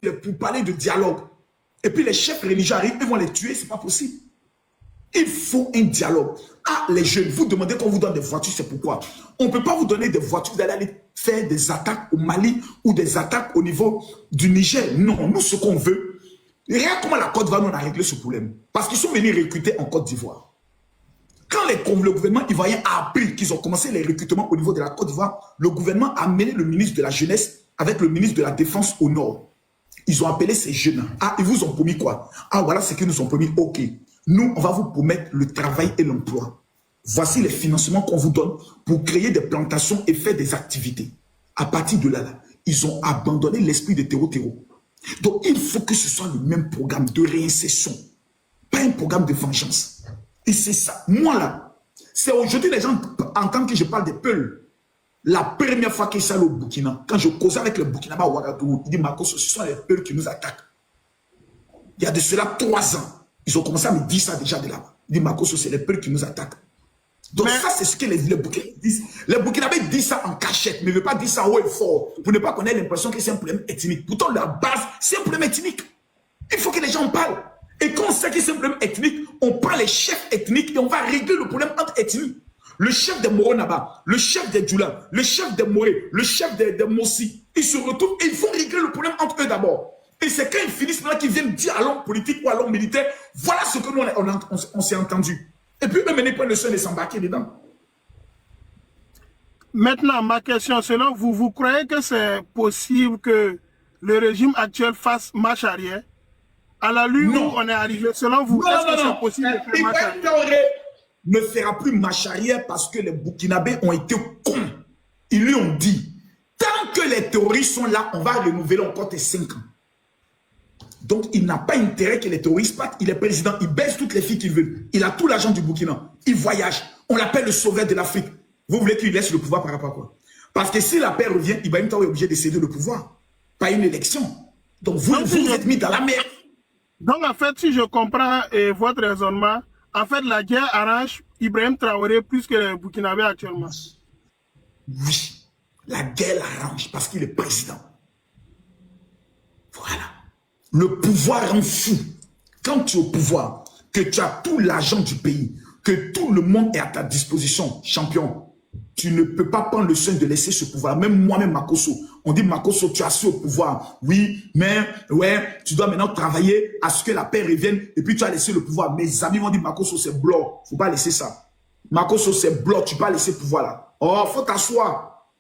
pour parler de dialogue. Et puis les chefs religieux arrivent, ils vont les tuer, c'est pas possible. Il faut un dialogue. Ah, les jeunes, vous demandez qu'on vous donne des voitures, c'est pourquoi. On ne peut pas vous donner des voitures, vous allez aller faire des attaques au Mali ou des attaques au niveau du Niger. Non, nous, ce qu'on veut, regarde comment la Côte d'Ivoire nous a réglé ce problème. Parce qu'ils sont venus recruter en Côte d'Ivoire. Quand le gouvernement ivoirien a appris qu'ils ont commencé les recrutements au niveau de la Côte d'Ivoire, le gouvernement a amené le ministre de la Jeunesse avec le ministre de la Défense au nord. Ils ont appelé ces jeunes. Ah, ils vous ont promis quoi? Ah, voilà ce qu'ils nous ont promis. Ok. Nous, on va vous promettre le travail et l'emploi. Voici les financements qu'on vous donne pour créer des plantations et faire des activités. À partir de là, ils ont abandonné l'esprit de terreau-terreau. Donc, il faut que ce soit le même programme de réinsertion, pas un programme de vengeance. Et c'est ça. Moi, là, c'est aujourd'hui les gens entendent que je parle des Peuls. La première fois qu'ils sont au Burkina, quand je causais avec le Burkinabé à Ouagadougou, il dit Makosso, ce sont les Peuls qui nous attaquent. Il y a de cela 3 ans. Ils ont commencé à me dire ça déjà de là. Il dit Makosso, c'est les Peuls qui nous attaquent. Donc ça, c'est ce que les Burkinabés disent. Les Burkinabés disent ça en cachette, mais ne veulent pas dire ça haut et fort, pour ne pas qu'on ait l'impression que c'est un problème ethnique. Pourtant, la base, c'est un problème ethnique. Il faut que les gens en parlent. Et quand on sait que c'est un problème ethnique, on prend les chefs ethniques et on va régler le problème entre ethnies. Le chef des Moronaba, le chef des Djoula, le chef des Moré, le chef des Mossi, ils se retrouvent et ils vont régler le problème entre eux d'abord. Et c'est quand ils finissent maintenant qu'ils viennent dire à l'homme politique ou à l'homme militaire, voilà ce que nous on s'est entendu. Et puis eux mener pas le seul et s'embarquer dedans. Maintenant, ma question, selon vous, vous croyez que c'est possible que le régime actuel fasse marche arrière? À la lutte où on est arrivé, selon vous, est-ce que c'est possible de faire marche arrière? Ne fera plus marche arrière parce que les Burkinabés ont été cons. Ils lui ont dit, tant que les terroristes sont là, on va renouveler encore tes 5 ans. Donc, il n'a pas intérêt que les terroristes partent. Il est président, il baisse toutes les filles qu'il veut. Il a tout l'argent du Burkina. Il voyage. On l'appelle le sauveur de l'Afrique. Vous voulez qu'il laisse le pouvoir par rapport à quoi? Parce que si la paix revient, Ibrahim Traoré est obligé de céder le pouvoir. Pas une élection. Donc, vous êtes mis dans la merde. Donc, en fait, si je comprends votre raisonnement, en fait, la guerre arrange Ibrahim Traoré plus que les Burkinabés actuellement. Oui, la guerre l'arrange parce qu'il est président. Voilà. Le pouvoir rend fou. Quand tu es au pouvoir, que tu as tout l'argent du pays, que tout le monde est à ta disposition, champion, tu ne peux pas prendre le soin de laisser ce pouvoir. Même moi-même, Makosso, on dit Makosso, tu as su au pouvoir. Oui, mais ouais, tu dois maintenant travailler à ce que la paix revienne et puis tu as laissé le pouvoir. Mes amis m'ont dit Makosso, c'est bloc. Faut pas laisser ça. Makosso, c'est bloc. Tu peux pas laisser le pouvoir là. Oh, faut t'asseoir.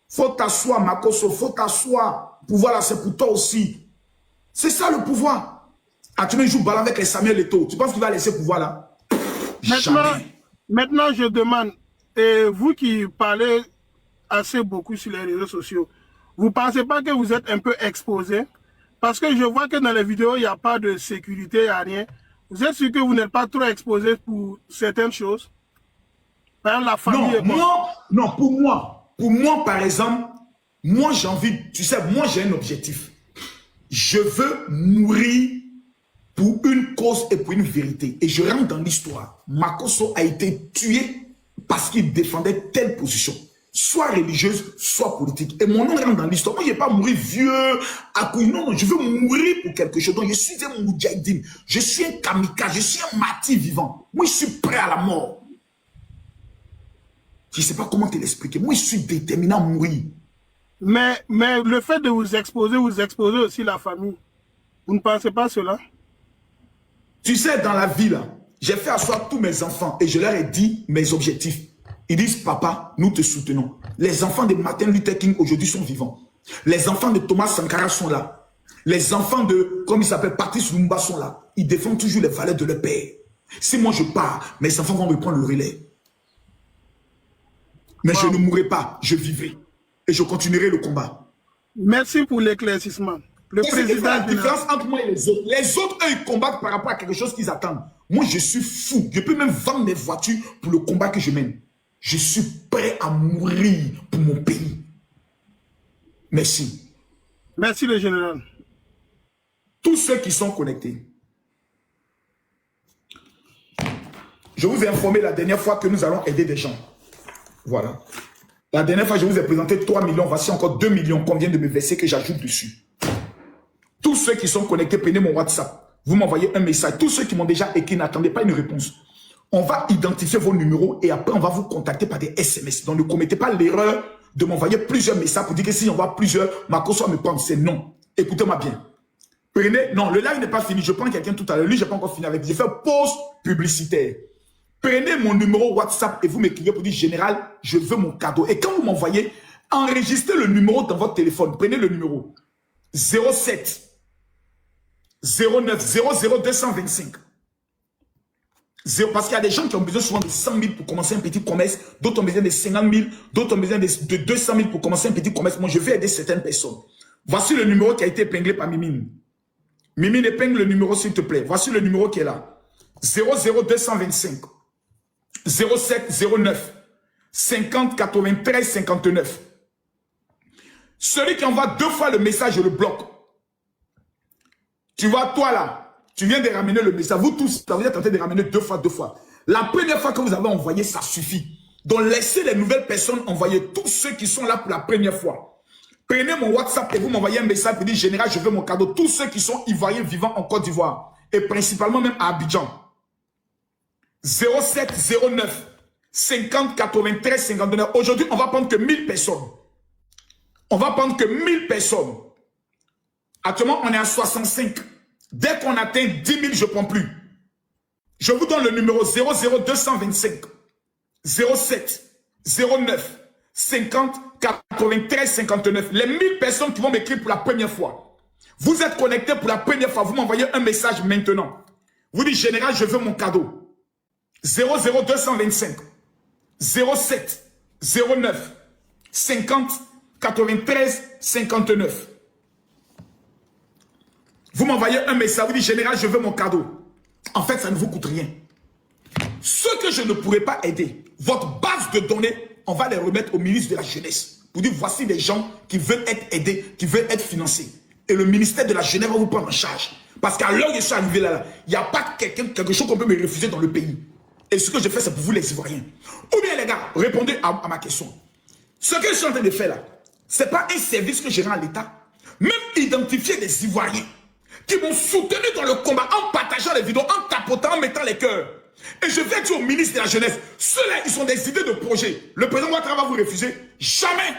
Faut t'asseoir, Makosso. Faut t'asseoir. Le pouvoir là, c'est pour toi aussi. C'est ça le pouvoir. Ah, tu me joues ballon avec les Samuel Eto'o. Tu penses qu'il va laisser le pouvoir là? Maintenant, je demande, et vous qui parlez assez beaucoup sur les réseaux sociaux, vous ne pensez pas que vous êtes un peu exposé? Parce que je vois que dans les vidéos, il n'y a pas de sécurité, il n'y a rien. Vous êtes sûr que vous n'êtes pas trop exposé pour certaines choses? Par exemple, la famille... Non, pour moi, par exemple, moi j'ai envie, tu sais, moi j'ai un objectif. Je veux mourir pour une cause et pour une vérité. Et je rentre dans l'histoire. Makosso a été tué parce qu'il défendait telle position, soit religieuse, soit politique. Et mon nom rentre dans l'histoire. Moi, je ne vais pas mourir vieux, à couille. Non, je veux mourir pour quelque chose. Donc, je suis un moudjahidine. Je suis un kamikaze. Je suis un martyr vivant. Moi, je suis prêt à la mort. Je ne sais pas comment te l'expliquer. Moi, je suis déterminé à mourir. Mais le fait de vous exposez aussi la famille. Vous ne pensez pas cela? Tu sais, dans la vie, là, j'ai fait asseoir tous mes enfants et je leur ai dit mes objectifs. Ils disent, papa, nous te soutenons. Les enfants de Martin Luther King aujourd'hui sont vivants. Les enfants de Thomas Sankara sont là. Les enfants de, comme il s'appelle, Patrice Lumumba sont là. Ils défendent toujours les valeurs de leur père. Si moi je pars, mes enfants vont me prendre le relais. Mais je ne mourrai pas, je vivrai. Et je continuerai le combat. Merci pour l'éclaircissement. Le président... la différence entre moi et les autres. Les autres, eux, ils combattent par rapport à quelque chose qu'ils attendent. Moi, je suis fou. Je peux même vendre mes voitures pour le combat que je mène. Je suis prêt à mourir pour mon pays. Merci. Merci, le général. Tous ceux qui sont connectés. Je vous ai informé la dernière fois que nous allons aider des gens. Voilà. La dernière fois, je vous ai présenté 3 millions. Voici encore 2 millions qu'on vient de me verser que j'ajoute dessus. Tous ceux qui sont connectés, prenez mon WhatsApp. Vous m'envoyez un message. Tous ceux qui m'ont déjà écrit, n'attendez pas une réponse. On va identifier vos numéros et après, on va vous contacter par des SMS. Donc, ne commettez pas l'erreur de m'envoyer plusieurs messages pour dire que si j'envoie plusieurs, ma cause va me prendre. C'est non. Écoutez-moi bien. Prenez, non, le live n'est pas fini. Je prends quelqu'un tout à l'heure. Lui, je n'ai pas encore fini avec lui. J'ai fait pause publicitaire. Prenez mon numéro WhatsApp et vous m'écrivez pour dire, général, je veux mon cadeau. Et quand vous m'envoyez, enregistrez le numéro dans votre téléphone. Prenez le numéro 07 09 00 225. Parce qu'il y a des gens qui ont besoin souvent de 100 000 pour commencer un petit commerce, d'autres ont besoin de 50 000, d'autres ont besoin de 200 000 pour commencer un petit commerce. Moi, je vais aider certaines personnes. Voici le numéro qui a été épinglé par Mimine. Mimine, épingle le numéro, s'il te plaît. Voici le numéro qui est là. 00225 07 09 50 93 59. Celui qui envoie 2 fois le message, je le bloque. Tu vois, toi là, tu viens de ramener le message. Vous tous, vous êtes en train de ramener 2 fois. La première fois que vous avez envoyé, ça suffit. Donc, laissez les nouvelles personnes envoyer tous ceux qui sont là pour la première fois. Prenez mon WhatsApp et vous m'envoyez un message pour dire, général, je veux mon cadeau. Tous ceux qui sont ivoiriens vivant en Côte d'Ivoire et principalement même à Abidjan. 07 09 50 93 59. Aujourd'hui, on va prendre que 1000 personnes. On va prendre que 1000 personnes. Actuellement, on est à 65. Dès qu'on atteint 10 000, je ne prends plus. Je vous donne le numéro 00225 07 09 50 93 59. Les 1000 personnes qui vont m'écrire pour la première fois. Vous êtes connectés pour la première fois. Vous m'envoyez un message maintenant. Vous dites, général, je veux mon cadeau. 00225 07 09 50 93 59. Vous m'envoyez un message, vous dites, général, je veux mon cadeau. En fait, ça ne vous coûte rien. Ceux que je ne pourrai pas aider, votre base de données, on va les remettre au ministre de la Jeunesse. Pour dire, voici des gens qui veulent être aidés, qui veulent être financés. Et le ministère de la Jeunesse va vous prendre en charge. Parce qu'à l'heure où je suis arrivé là, il n'y a pas quelque chose qu'on peut me refuser dans le pays. Et ce que je fais, c'est pour vous les Ivoiriens. Ou bien les gars, répondez à ma question. Ce que je suis en train de faire là, ce n'est pas un service que j'ai rend à l'État. Même identifier des Ivoiriens qui m'ont soutenu dans le combat en partageant les vidéos, en tapotant, en mettant les cœurs. Et je vais dire au ministre de la Jeunesse, ceux-là, ils ont des idées de projet. Le président Ouattara va vous refuser. Jamais.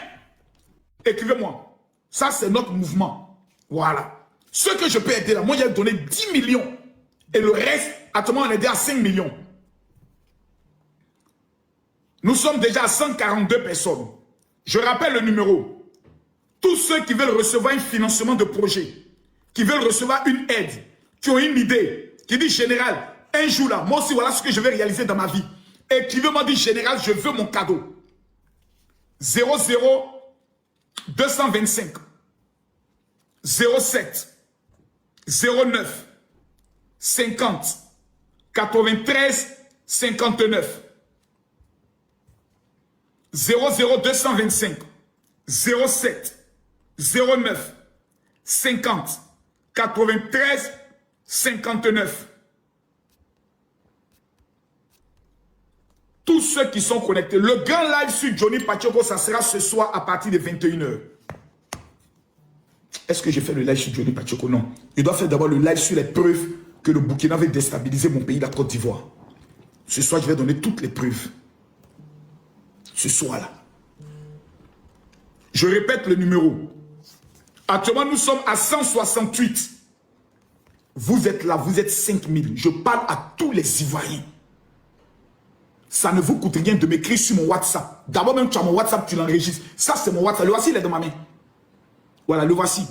Écrivez-moi. Ça, c'est notre mouvement. Voilà. Ce que je peux aider là, moi, j'ai donné 10 millions. Et le reste, actuellement, on est déjà à 5 millions. Nous sommes déjà à 142 personnes. Je rappelle le numéro. Tous ceux qui veulent recevoir un financement de projet, qui veulent recevoir une aide, qui ont une idée, qui dit, général, un jour là, moi aussi, voilà ce que je vais réaliser dans ma vie. Écrivez-moi, dit, général, je veux mon cadeau. 00 225 07 09 50 93 59. 00 225 07 09 50 93 59. Tous ceux qui sont connectés, le grand live sur Johnny Pacheco, ça sera ce soir à partir de 21 h. Est-ce que j'ai fait le live sur Johnny Pacheco? Non. Je dois faire d'abord le live sur les preuves que le Burkina avait déstabilisé mon pays, la Côte d'Ivoire. Ce soir, je vais donner toutes les preuves. Ce soir-là. Je répète le numéro. Actuellement, nous sommes à 168. Vous êtes là, vous êtes 5000. Je parle à tous les Ivoiriens. Ça ne vous coûte rien de m'écrire sur mon WhatsApp. D'abord, même tu as mon WhatsApp, tu l'enregistres. Ça, c'est mon WhatsApp. Le voici, il est dans ma main. Voilà, le voici.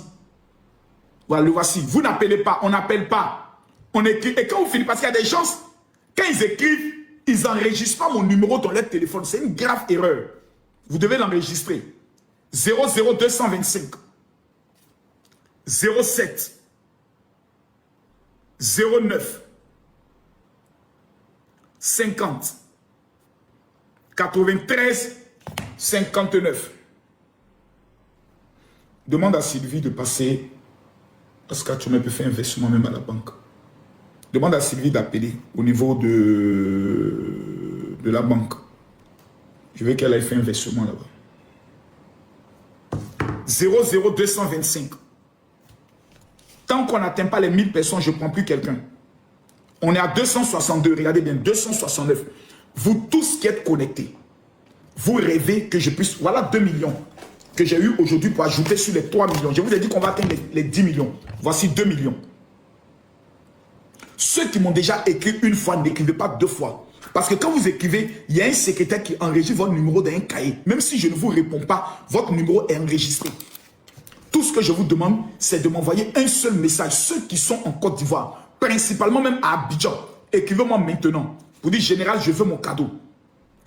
Voilà, le voici. Vous n'appelez pas, on n'appelle pas. On écrit. Et quand vous finissez, parce qu'il y a des gens, quand ils écrivent, ils n'enregistrent pas mon numéro dans leur téléphone. C'est une grave erreur. Vous devez l'enregistrer. 00225 07 09 50 93 59. Demande à Sylvie de passer, parce que tu peux faire un versement même à la banque. Demande à Sylvie d'appeler au niveau de la banque. Je veux qu'elle ait fait un versement là-bas. 00225 Tant qu'on n'atteint pas les 1000 personnes, je ne prends plus quelqu'un. On est à 262, regardez bien, 269. Vous tous qui êtes connectés, vous rêvez que je puisse... Voilà 2 millions que j'ai eu aujourd'hui pour ajouter sur les 3 millions. Je vous ai dit qu'on va atteindre les 10 millions. Voici 2 millions. Ceux qui m'ont déjà écrit une fois, n'écrivez pas 2 fois. Parce que quand vous écrivez, il y a un secrétaire qui enregistre votre numéro dans un cahier. Même si je ne vous réponds pas, votre numéro est enregistré. Tout ce que je vous demande, c'est de m'envoyer un seul message. Ceux qui sont en Côte d'Ivoire, principalement même à Abidjan, écrivez-moi maintenant. Pour dire, général, je veux mon cadeau.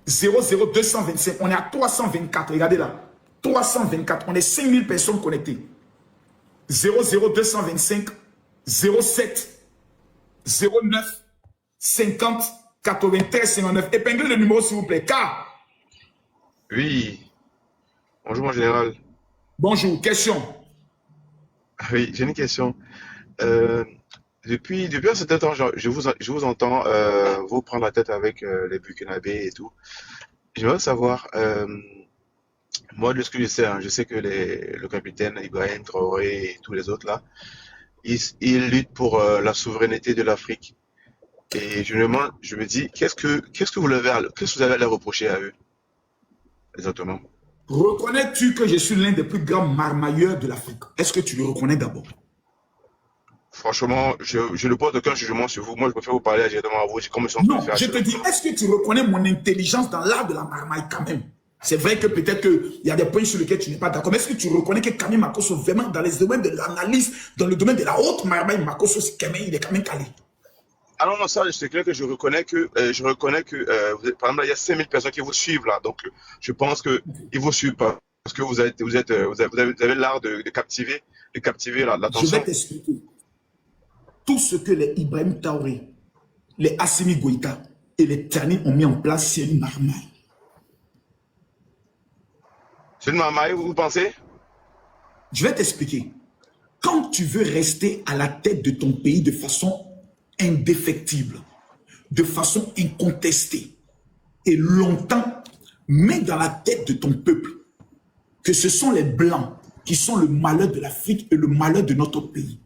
00225, on est à 324, regardez là. 324, on est 5000 personnes connectées. 00225, 07, 09, 50, 93, 59. Épinglez le numéro s'il vous plaît. K. Oui. Bonjour, mon général. Bonjour, question. Oui, j'ai une question. Depuis un certain temps, je vous entends vous prendre la tête avec les Burkinabés et tout. J'aimerais savoir, moi, de ce que je sais, hein, je sais que le capitaine Ibrahim Traoré et tous les autres là, ils luttent pour la souveraineté de l'Afrique. Et je me dis, qu'est-ce que vous avez à leur reprocher à eux, exactement? Reconnais-tu que je suis l'un des plus grands marmailleurs de l'Afrique? Est-ce que tu le reconnais d'abord? Franchement, je ne porte aucun jugement sur vous. Moi, je préfère vous parler directement à vous. Comme ils sont Non, je te dis, est-ce que tu reconnais mon intelligence dans l'art de la marmaille quand même? C'est vrai que peut-être qu'il y a des points sur lesquels tu n'es pas d'accord. Mais est-ce que tu reconnais que Camille Makosso, vraiment dans les domaines de l'analyse, dans le domaine de la haute marmaille, Makosso, il est quand même calé? Ah non, non, ça, c'est clair que je reconnais que, par exemple, là, il y a 5000 personnes qui vous suivent là. Donc, je pense qu'ils vous suivent pas. Parce que vous avez l'art de captiver l'attention. Je vais t'expliquer. Tout ce que les Ibrahim Traoré, les Assimi Goïta et les Tani ont mis en place, c'est une marmaille. C'est une marmaille, vous pensez? Je vais t'expliquer. Quand tu veux rester à la tête de ton pays de façon indéfectible, de façon incontestée et longtemps, mets dans la tête de ton peuple que ce sont les Blancs qui sont le malheur de l'Afrique et le malheur de notre pays.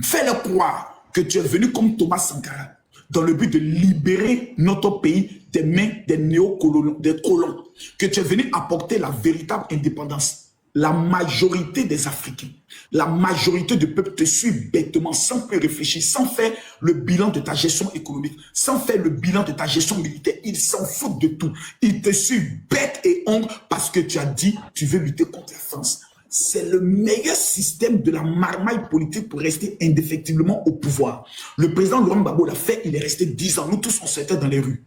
Fais-leur croire que tu es venu comme Thomas Sankara dans le but de libérer notre pays des mains des néocolons, des colons, que tu es venu apporter la véritable indépendance. La majorité des Africains, la majorité du peuple te suit bêtement, sans plus réfléchir, sans faire le bilan de ta gestion économique, sans faire le bilan de ta gestion militaire. Ils s'en foutent de tout. Ils te suivent bête et ongle parce que tu as dit tu veux lutter contre la France. C'est le meilleur système de la marmaille politique pour rester indéfectiblement au pouvoir. Le président Laurent Gbagbo l'a fait, il est resté 10 ans. Nous tous, on s'était dans les rues.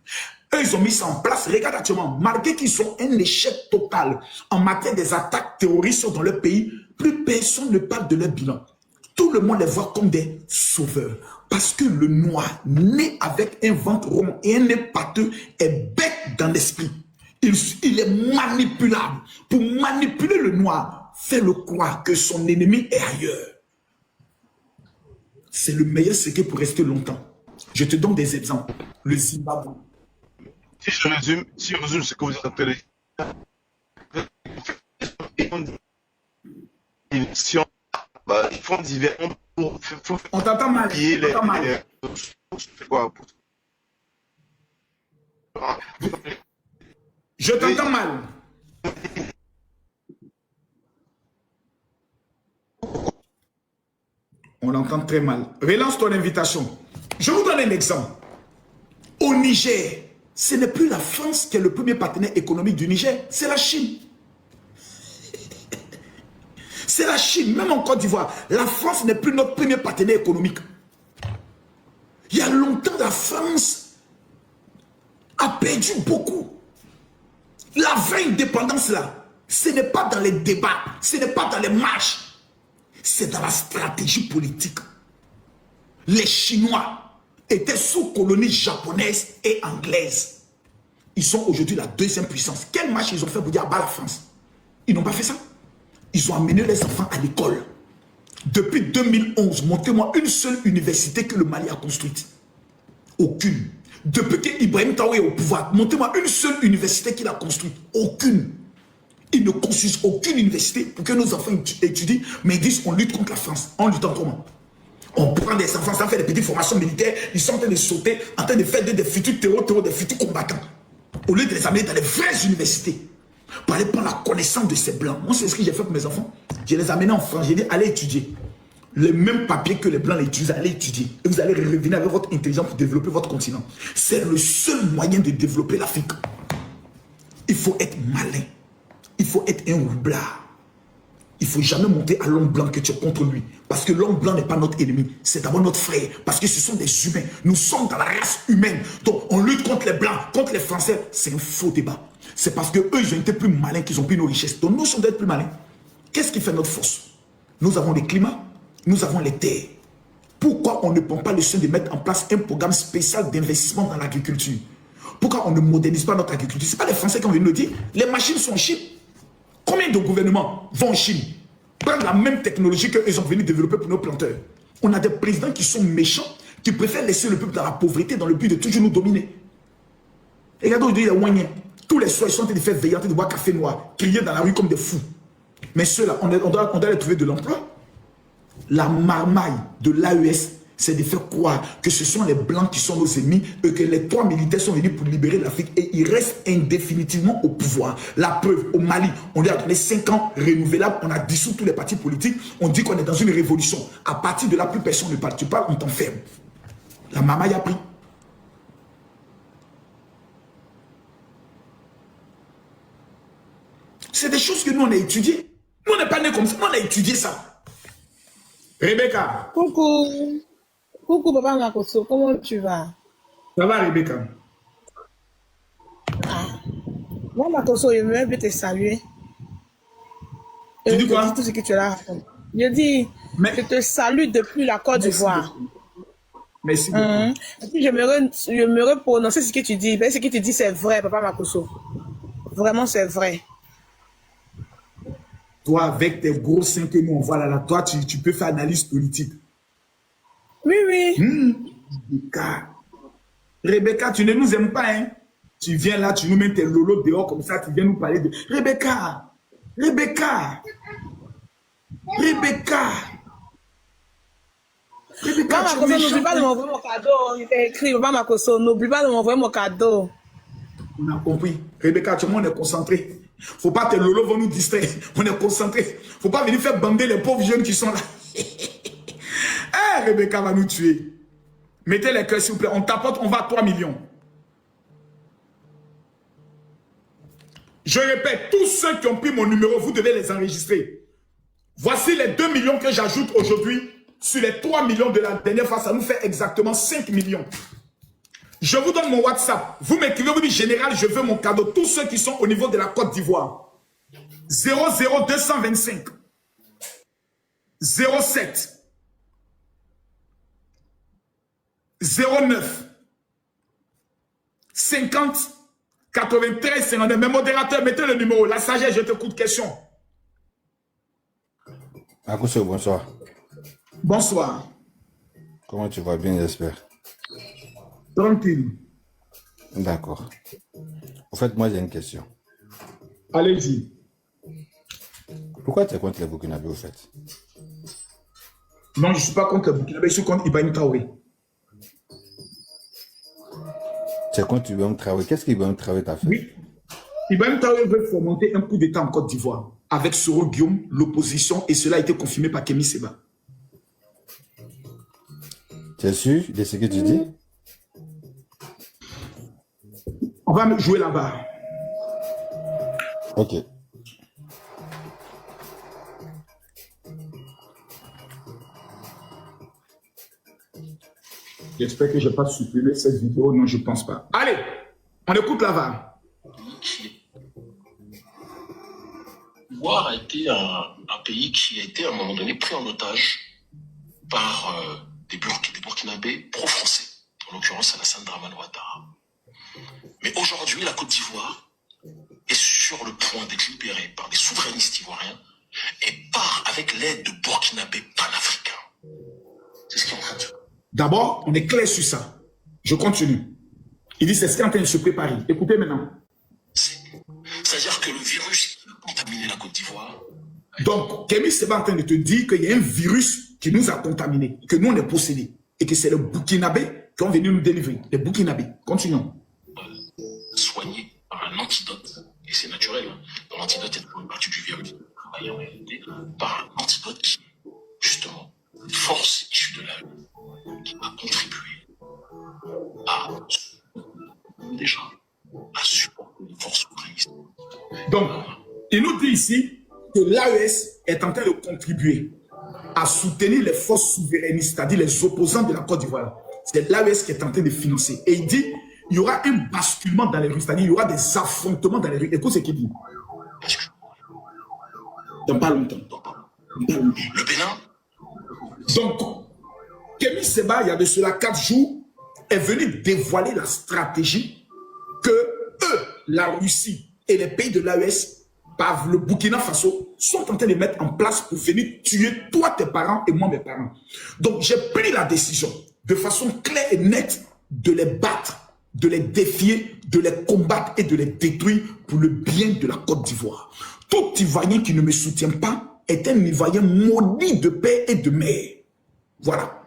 Eux, ils ont mis ça en place. Regarde actuellement, malgré qu'ils sont un échec total en matière des attaques terroristes dans leur pays, plus personne ne parle de leur bilan. Tout le monde les voit comme des sauveurs. Parce que le noir, né avec un ventre rond et un nez pâteux, est bête dans l'esprit. Il est manipulable. Pour manipuler le noir, fais-le croire que son ennemi est ailleurs. C'est le meilleur secret pour rester longtemps. Je te donne des exemples. Le Zimbabwe. Si je résume ce que vous êtes en train de dire, ils font divers pour on t'entend mal. Je t'entends mal. On l'entend très mal. Relance ton invitation. Je vous donne un exemple. Au Niger, ce n'est plus la France qui est le premier partenaire économique du Niger, c'est la Chine. C'est la Chine, même en Côte d'Ivoire. La France n'est plus notre premier partenaire économique. Il y a longtemps, la France a perdu beaucoup. La vraie indépendance là, ce n'est pas dans les débats, ce n'est pas dans les marches, c'est dans la stratégie politique. Les Chinois étaient sous colonie japonaise et anglaise. Ils sont aujourd'hui la deuxième puissance. Quelle marche ils ont fait pour dire bah la France? Ils n'ont pas fait ça. Ils ont amené les enfants à l'école. Depuis 2011, montrez-moi une seule université que le Mali a construite. Aucune. Depuis que Ibrahim Traoré est au pouvoir, montrez-moi une seule université qu'il a construite. Aucune. Ils ne construisent aucune université pour que nos enfants étudient, mais ils disent on lutte contre la France. En luttant comment? prendre des enfants, ça fait des petites formations militaires, ils sont en train de sauter, en train de faire des futurs terroristes, des futurs combattants. Au lieu de les amener dans les vraies universités, pour aller prendre la connaissance de ces blancs. Moi, c'est ce que j'ai fait pour mes enfants. Je les ai amenés en France, j'ai dit, allez étudier. Les mêmes papiers que les blancs utilisent, allez étudier. Et vous allez revenir avec votre intelligence pour développer votre continent. C'est le seul moyen de développer l'Afrique. Il faut être malin. Il faut être un roublard. Il ne faut jamais monter à l'homme blanc que tu es contre lui. Parce que l'homme blanc n'est pas notre ennemi. C'est d'abord notre frère. Parce que ce sont des humains. Nous sommes dans la race humaine. Donc on lutte contre les blancs, contre les Français. C'est un faux débat. C'est parce qu'eux, ils ont été plus malins qu'ils ont pris nos richesses. Donc nous sommes d'être plus malins. Qu'est-ce qui fait notre force? Nous avons les climats. Nous avons les terres. Pourquoi on ne prend pas le soin de mettre en place un programme spécial d'investissement dans l'agriculture? Pourquoi on ne modernise pas notre agriculture? Ce n'est pas les Français qui ont venu nous dire. Les machines sont en Chine. Combien de gouvernements vont en Chine prendre la même technologie qu'ils ont venu développer pour nos planteurs? On a des présidents qui sont méchants, qui préfèrent laisser le peuple dans la pauvreté dans le but de toujours nous dominer. Et regardez aujourd'hui les Ouaniens. Tous les soirs, ils sont en train de faire veiller, en train de boire café noir, crier dans la rue comme des fous. Mais ceux-là, on doit les trouver de l'emploi. La marmaille de l'AES, c'est de faire croire que ce sont les Blancs qui sont nos ennemis et que les 3 militaires sont venus pour libérer l'Afrique et ils restent indéfinitivement au pouvoir. La preuve, au Mali, on lui a donné 5 ans renouvelables, on a dissous tous les partis politiques, on dit qu'on est dans une révolution. À partir de là, plus personne ne parle. Tu parles, on t'enferme. La marmaille a pris. C'est des choses que nous, on a étudiées. Nous, on n'est pas nés comme ça, nous, on a étudié ça. Rebecca. Coucou. Coucou, Papa Makosso. Comment tu vas? Ça va, Rebecca? Moi, Makosso, je veux te saluer. Tu dis quoi? Tout ce que tu as raconté. Je dis, je te salue depuis la Côte d'Ivoire. Merci beaucoup. Et puis, je me reprononcer ce que tu dis. Ce que tu dis, c'est vrai, Papa Makosso. Vraiment, c'est vrai. Toi, avec tes gros seins que nous on voit là, toi, tu peux faire analyse politique. Oui, oui. Rebecca, tu ne nous aimes pas, hein? Tu viens là, tu nous mets tes lolos dehors comme ça, tu viens nous parler de... Rebecca! Rebecca! Rebecca! Rebecca, Papa Makosso, n'oublie pas de m'envoyer mon cadeau. Il est écrit, Papa Makosso, n'oublie pas de m'envoyer mon cadeau. On a compris. Rebecca, tout le monde est concentré. Faut pas tes lolos vont nous distraire. On est concentré. Faut pas venir faire bander les pauvres jeunes qui sont là. Rebecca va nous tuer. Mettez les cœurs s'il vous plaît. On tapote, on va à 3 millions. Je répète, tous ceux qui ont pris mon numéro, vous devez les enregistrer. Voici les 2 millions que j'ajoute aujourd'hui sur les 3 millions de la dernière fois. Ça nous fait exactement 5 millions. Je vous donne mon WhatsApp. Vous m'écrivez, vous dites, général, je veux mon cadeau. Tous ceux qui sont au niveau de la Côte d'Ivoire. 00225 07 09 50 93 59. Mais modérateur, mettez le numéro. La sagesse, je t'écoute. Question. Makosso, bonsoir. Bonsoir. Comment tu vas? Bien, j'espère. Tranquille. D'accord. En fait, moi, j'ai une question. Allez-y. Pourquoi tu es contre les Burkinabés, au fait? Non, je ne suis pas contre le Burkinabé, je suis contre Ibrahim Traoré. Tu es contre Ibrahim Traoré. Qu'est-ce qu'Ibrahim Traoré t'a fait? Oui. Ibrahim Traoré veut fomenter un coup d'État en Côte d'Ivoire avec Soro Guillaume, l'opposition, et cela a été confirmé par Kémy Seba. Tu es sûr de ce que tu dis? On va jouer là-bas. Ok. J'espère que je n'ai pas supprimé cette vidéo. Non, je ne pense pas. Allez, on écoute là-bas. L'Ivoire a été un pays qui a été à un moment donné pris en otage par des Burkinabés pro-français, en l'occurrence Alassane Dramane Ouattara. Mais aujourd'hui, la Côte d'Ivoire est sur le point d'être libérée par des souverainistes ivoiriens et part avec l'aide de Burkinabés panafricains. C'est ce qui est en train de se... D'abord, on est clair sur ça. Je continue. Il dit c'est ce qui est en train de se préparer. Écoutez maintenant. C'est-à-dire que le virus qui a contaminé la Côte d'Ivoire Donc, Kémy Séba est en train de te dire qu'il y a un virus qui nous a contaminés, que nous on est possédés, et que c'est les Burkinabés qui ont venu nous délivrer. Les Burkinabés. Continuons. Soigné par un antidote, et c'est naturel, hein. L'antidote est une partie du virus, travaillé en réalité par un antidote qui, justement, une force issue de la vie, qui va contribuer à, déjà, à supporter les forces souverainistes. Donc, il nous dit ici que l'AES est en train de contribuer à soutenir les forces souverainistes, c'est-à-dire les opposants de la Côte d'Ivoire. C'est l'AES qui est en train de financer. Et il dit, il y aura un basculement dans les rues, c'est-à-dire il y aura des affrontements dans les rues. Écoute ce qu'il dit. Dans pas longtemps. Le Bénin. Donc, Kémy Séba, il y a de cela 4 jours, est venu dévoiler la stratégie que eux, la Russie et les pays de l'AES, par le Burkina Faso, sont en train de mettre en place pour venir tuer toi, tes parents et moi, mes parents. Donc, j'ai pris la décision, de façon claire et nette, de les battre, de les défier, de les combattre et de les détruire pour le bien de la Côte d'Ivoire. Tout Ivoirien qui ne me soutient pas est un Ivoirien maudit de paix et de mer. Voilà.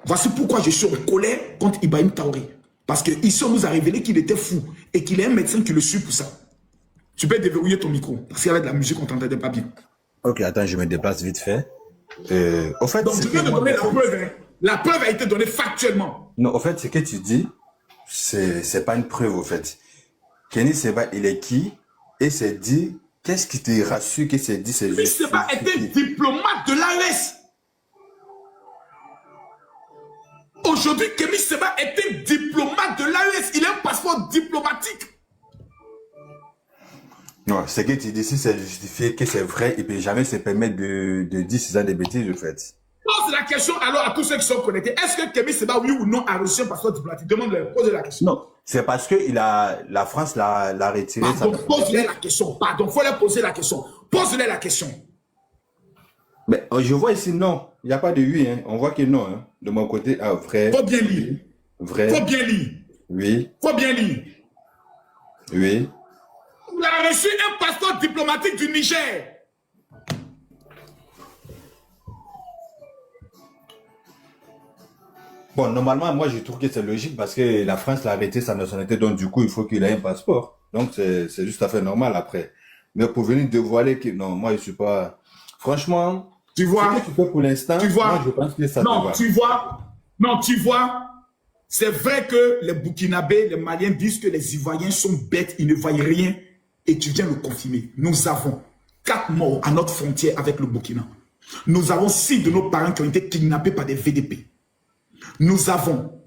Voici pourquoi je suis en colère contre Ibrahim Traoré. Parce qu'ici, on nous a révélé qu'il était fou et qu'il est un médecin qui le suit pour ça. Tu peux déverrouiller ton micro, parce qu'avec la musique, on ne t'entendait pas bien. Ok, attends, je me déplace vite fait. Au fait, donc, je viens de donner la preuve. Hein. La preuve a été donnée factuellement. Non, au fait, ce que tu dis, c'est pas une preuve, au fait. Kémy Séba, il est qui? Et c'est dit, qu'est-ce qui te rassure que c'est dit? Kémy Séba était diplomate de l'AES. Aujourd'hui, Kémy Séba était diplomate de l'AES. Il a un passeport diplomatique. Non, ce que tu dis ici, c'est justifié que c'est vrai. Il ne peut jamais se permettre de dire ces des bêtises, en fait. Pose la question alors à tous ceux qui sont connectés. Est-ce que Kémy Séba, oui ou non, a reçu un passeport diplomatique? Demande-leur, pose la question. Non, c'est parce que la France l'a retiré. Pardon, pose-leur la question. Pardon, il faut leur poser la question. Pose-leur la question. Mais je vois ici, non. Il n'y a pas de oui. Hein. On voit que non. Hein. De mon côté, ah, vrai. Faut bien lire. Vrai. Faut bien lire. Oui. Faut bien lire. Oui. Il a reçu un passeport diplomatique du Niger. Bon, normalement, moi, je trouve que c'est logique parce que la France l'a arrêté sa nationalité, donc du coup, il faut qu'il ait un passeport. Donc, c'est juste à fait normal après. Mais pour venir dévoiler que, non, moi, je suis pas... Franchement, tu vois, ce que tu fais pour l'instant, moi, je pense que ça non, te va. tu vois, c'est vrai que les Burkinabés, les Maliens disent que les Ivoiriens sont bêtes, ils ne voient rien, et tu viens le confirmer. Nous avons 4 morts à notre frontière avec le Burkina. Nous avons 6 de nos parents qui ont été kidnappés par des VDP. Nous avons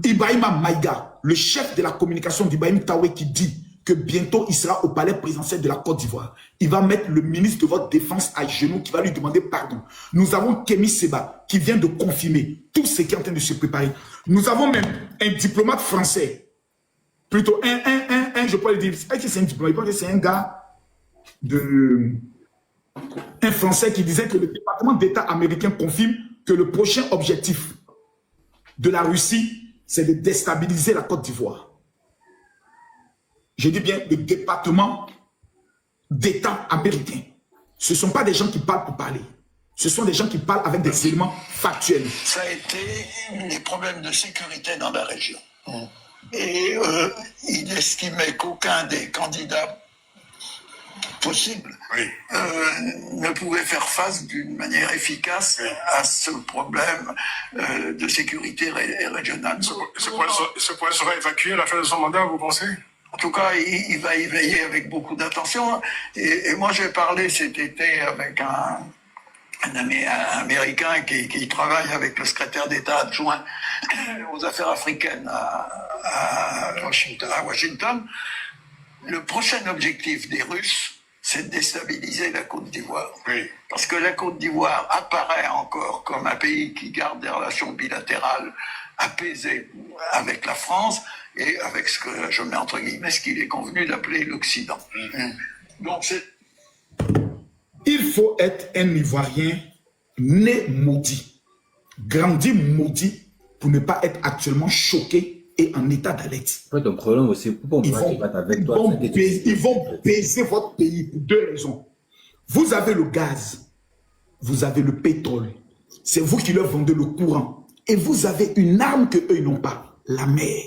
Ibrahima Maïga, le chef de la communication d'Ibrahim Traoré, qui dit que bientôt il sera au palais présidentiel de la Côte d'Ivoire. Il va mettre le ministre de votre défense à genoux, qui va lui demander pardon. Nous avons Kémy Séba, qui vient de confirmer tout ce qui est en train de se préparer. Nous avons même un diplomate français, plutôt je peux le dire, est-ce que c'est un diplomate? Je pense que c'est un gars un Français qui disait que le département d'État américain confirme que le prochain objectif de la Russie, c'est de déstabiliser la Côte d'Ivoire. Je dis bien le département d'État américain. Ce ne sont pas des gens qui parlent pour parler. Ce sont des gens qui parlent avec des éléments factuels. Ça a été les problèmes de sécurité dans la région. Et il estimait qu'aucun des candidats possibles ne pouvait faire face d'une manière efficace à ce problème de sécurité régionale. Ce point sera évacué à la fin de son mandat, vous pensez? En tout cas, il va y veiller avec beaucoup d'attention. Et moi, j'ai parlé cet été avec un Américain qui travaille avec le secrétaire d'État adjoint aux affaires africaines à Washington. Le prochain objectif des Russes, c'est de déstabiliser la Côte d'Ivoire. Oui. Parce que la Côte d'Ivoire apparaît encore comme un pays qui garde des relations bilatérales apaisées avec la France et avec ce que je mets entre guillemets, ce qu'il est convenu d'appeler l'Occident. Donc c'est... Il faut être un Ivoirien né maudit, grandi maudit, pour ne pas être actuellement choqué et en état d'alerte. En fait, ton problème aussi, pourquoi on Ils vont baiser votre pays pour 2 raisons. Vous avez le gaz, vous avez le pétrole. C'est vous qui leur vendez le courant. Et vous avez une arme qu'eux ils n'ont pas, la mer.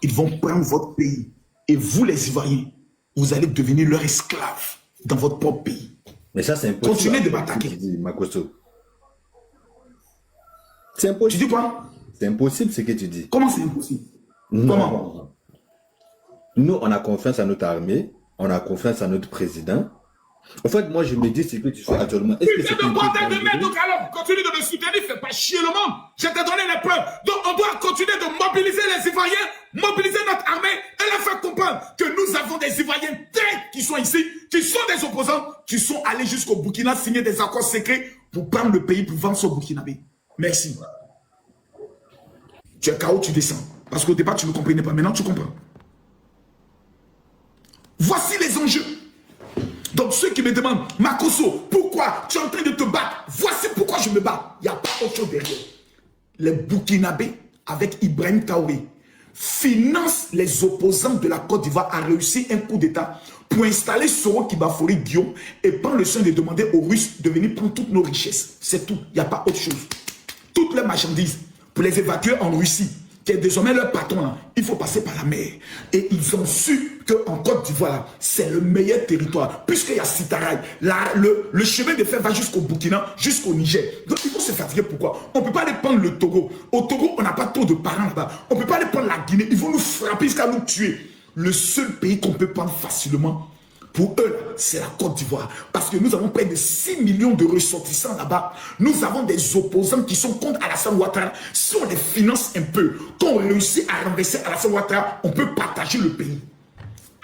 Ils vont prendre votre pays. Et vous, les Ivoiriens, vous allez devenir leurs esclaves dans votre propre pays. Mais ça, c'est impossible. Continuez de m'attaquer. Makosso. C'est impossible. Tu dis quoi? C'est impossible ce que tu dis. Comment c'est impossible? Non. Comment? Nous, on a confiance à notre armée, on a confiance à notre président. En fait, moi, je me dis ce que tu fais actuellement. Est-ce que c'est Putain de bordel de merde, donc alors, continue de me soutenir, fais pas chier le monde. Je t'ai donné les preuves. Donc, on doit continuer de mobiliser les Ivoiriens, mobiliser notre armée et leur faire comprendre que nous avons des Ivoiriens tels qui sont ici, qui sont des opposants, qui sont allés jusqu'au Burkina signer des accords secrets pour prendre le pays, pour vendre son Burkinabé. Merci. Tu es KO, tu descends. Parce qu'au départ, tu ne comprenais pas. Maintenant, tu comprends. Voici les enjeux. Donc ceux qui me demandent, Makosso, pourquoi tu es en train de te battre? Voici pourquoi je me bats. Il n'y a pas autre chose derrière. Les Burkinabés, avec Ibrahim Traoré, financent les opposants de la Côte d'Ivoire à réussir un coup d'État pour installer Soro Kibafori Guillaume et prendre le soin de demander aux Russes de venir prendre toutes nos richesses. C'est tout. Il n'y a pas autre chose. Toutes les marchandises, pour les évacuer en Russie, qui est désormais leur patron, là, il faut passer par la mer. Et ils ont su qu'en Côte d'Ivoire, c'est le meilleur territoire. Puisqu'il y a Sitaraï, le chemin de fer va jusqu'au Burkina, jusqu'au Niger. Donc il faut se faire dire pourquoi. On ne peut pas aller prendre le Togo. Au Togo, on n'a pas trop de parents là-bas. On ne peut pas aller prendre la Guinée. Ils vont nous frapper jusqu'à nous tuer. Le seul pays qu'on peut prendre facilement, pour eux, c'est la Côte d'Ivoire. Parce que nous avons près de 6 millions de ressortissants là-bas. Nous avons des opposants qui sont contre Alassane Ouattara. Si on les finance un peu, quand on réussit à renverser Alassane Ouattara, on peut partager le pays.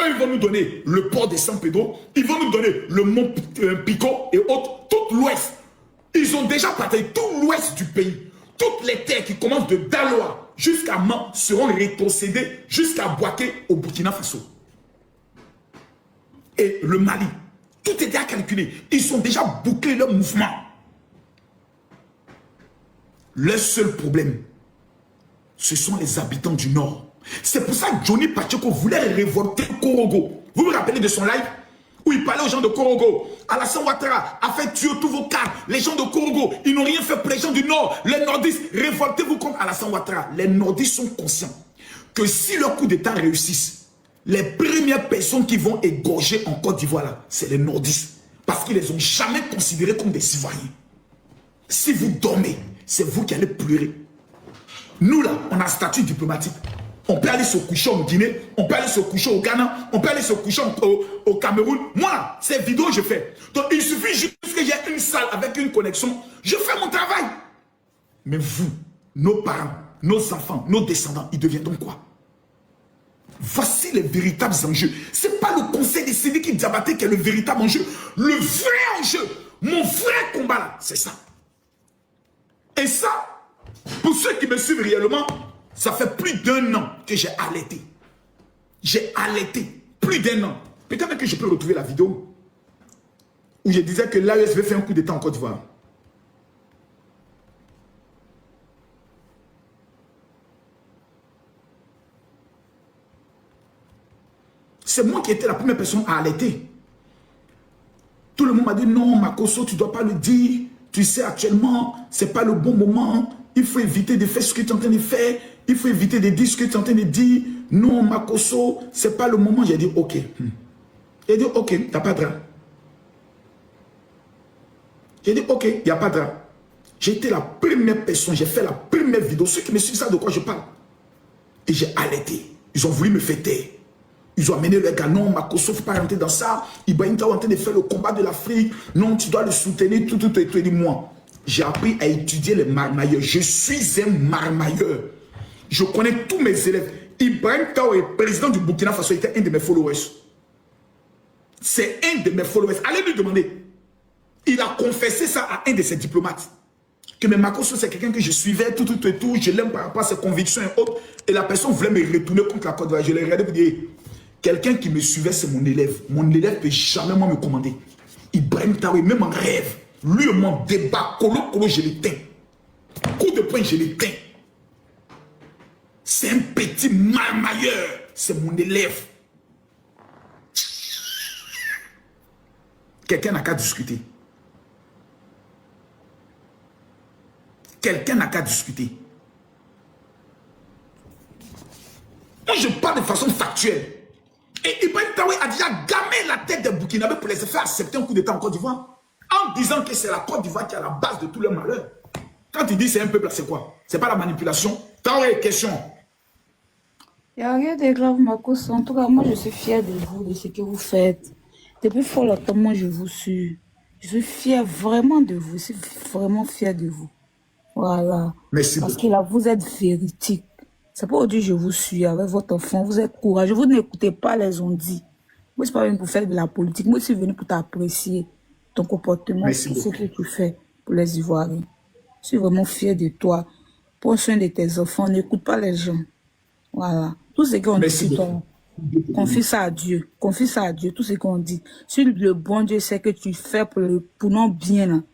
Eux, ils vont nous donner le port de San Pedro, ils vont nous donner le mont Pico et autres, tout l'ouest. Ils ont déjà partagé tout l'ouest du pays. Toutes les terres qui commencent de Daloa jusqu'à Mans seront rétrocédées jusqu'à Bouaké au Burkina Faso. Et le Mali, tout est déjà calculé. Ils ont déjà bouclé leur mouvement. Le seul problème, ce sont les habitants du Nord. C'est pour ça que Johnny Pacheco voulait révolter Korogo. Vous vous rappelez de son live où il parlait aux gens de Korogo. Alassane Ouattara a fait tuer tous vos cadres. Les gens de Korogo, ils n'ont rien fait pour les gens du Nord. Les nordistes, révoltez-vous contre Alassane Ouattara. Les nordistes sont conscients que si leur coup d'État réussisse, les premières personnes qui vont égorger en Côte d'Ivoire, c'est les nordistes. Parce qu'ils ne les ont jamais considérés comme des Ivoiriens. Si vous dormez, c'est vous qui allez pleurer. Nous, là, on a un statut diplomatique. On peut aller se coucher en Guinée, on peut aller se coucher au Ghana, on peut aller se coucher au Cameroun. Moi, ces vidéos, je fais. Donc, il suffit juste que j'ai une salle avec une connexion. Je fais mon travail. Mais vous, nos parents, nos enfants, nos descendants, ils deviendront quoi? Voici les véritables enjeux. Ce n'est pas le conseil des Sénéki Diabaté qui est le véritable enjeu. Le vrai enjeu, mon vrai combat là, c'est ça. Et ça, pour ceux qui me suivent réellement, ça fait plus d'1 an que j'ai allaité. J'ai allaité plus d'1 an. Peut-être que je peux retrouver la vidéo où je disais que l'AES veut faire un coup d'État en Côte d'Ivoire. C'est moi qui étais la première personne à allaiter. Tout le monde m'a dit non, Makosso, tu ne dois pas le dire. Tu sais, actuellement, ce n'est pas le bon moment. Il faut éviter de faire ce que tu es en train de faire. Il faut éviter de dire ce que tu es en train de dire. Non, Makosso, ce n'est pas le moment. J'ai dit ok. J'ai dit ok, il n'y a pas de drap. J'ai dit ok, il n'y a pas de drap. J'ai été la première personne, j'ai fait la première vidéo. Ceux qui me suivent savent de quoi je parle. Et j'ai allaité. Ils ont voulu me faire taire. Ils ont amené le gars, non, Makosso, il ne faut pas rentrer dans ça. Ibrahim Traoré est en train de faire le combat de l'Afrique. Non, tu dois le soutenir, tout. Et moi, j'ai appris à étudier les marmailleurs. Je suis un marmailleur. Je connais tous mes élèves. Ibrahim Traoré, président du Burkina Faso, était un de mes followers. C'est un de mes followers. Allez lui demander. Il a confessé ça à un de ses diplomates. Que mais Makosso, c'est quelqu'un que je suivais, tout. Je l'aime par rapport à ses convictions et autres. Et la personne voulait me retourner contre la Côte d'Ivoire. Je l'ai regardé pour dire... Quelqu'un qui me suivait, c'est mon élève. Mon élève ne peut jamais moi me commander. Ibrahim Traoré, même en rêve, lui et mon débat, colo, je l'éteins. Coup de poing, je l'éteins. C'est un petit marmailleur. C'est mon élève. quelqu'un n'a qu'à discuter. Quelqu'un n'a qu'à discuter. Moi, je parle de façon factuelle. Et Ibrahim Traoré a déjà gamé la tête des Burkinabés pour les faire accepter un coup d'État en Côte d'Ivoire. En disant que c'est la Côte d'Ivoire qui est à la base de tout leur malheur. Quand il dit c'est un peuple, c'est quoi? C'est pas la manipulation. Traoré, question. Il n'y a rien de grave, Marcos. En tout cas, moi, je suis fière de vous, de ce que vous faites. Depuis fort longtemps, moi, je vous suis. Je suis fière vraiment de vous. Je suis vraiment fière de vous. Voilà. Merci Parce beaucoup. que là, vous êtes véridique. C'est pas aujourd'hui que je vous suis avec votre enfant. Vous êtes courageux. Vous n'écoutez pas les on-dit. Moi, je suis pas venu pour faire de la politique. Moi, je suis venu pour t'apprécier ton comportement, Merci tout ce beaucoup. que tu fais pour les Ivoiriens. Je suis vraiment fière de toi. Prends soin de tes enfants. N'écoute pas les gens. Voilà. Tout ce qu'on dit Merci sur beaucoup. ton... Confie ça à Dieu. Confie ça à Dieu. Tout ce qu'on dit. Si le bon Dieu sait que tu fais pour non bien,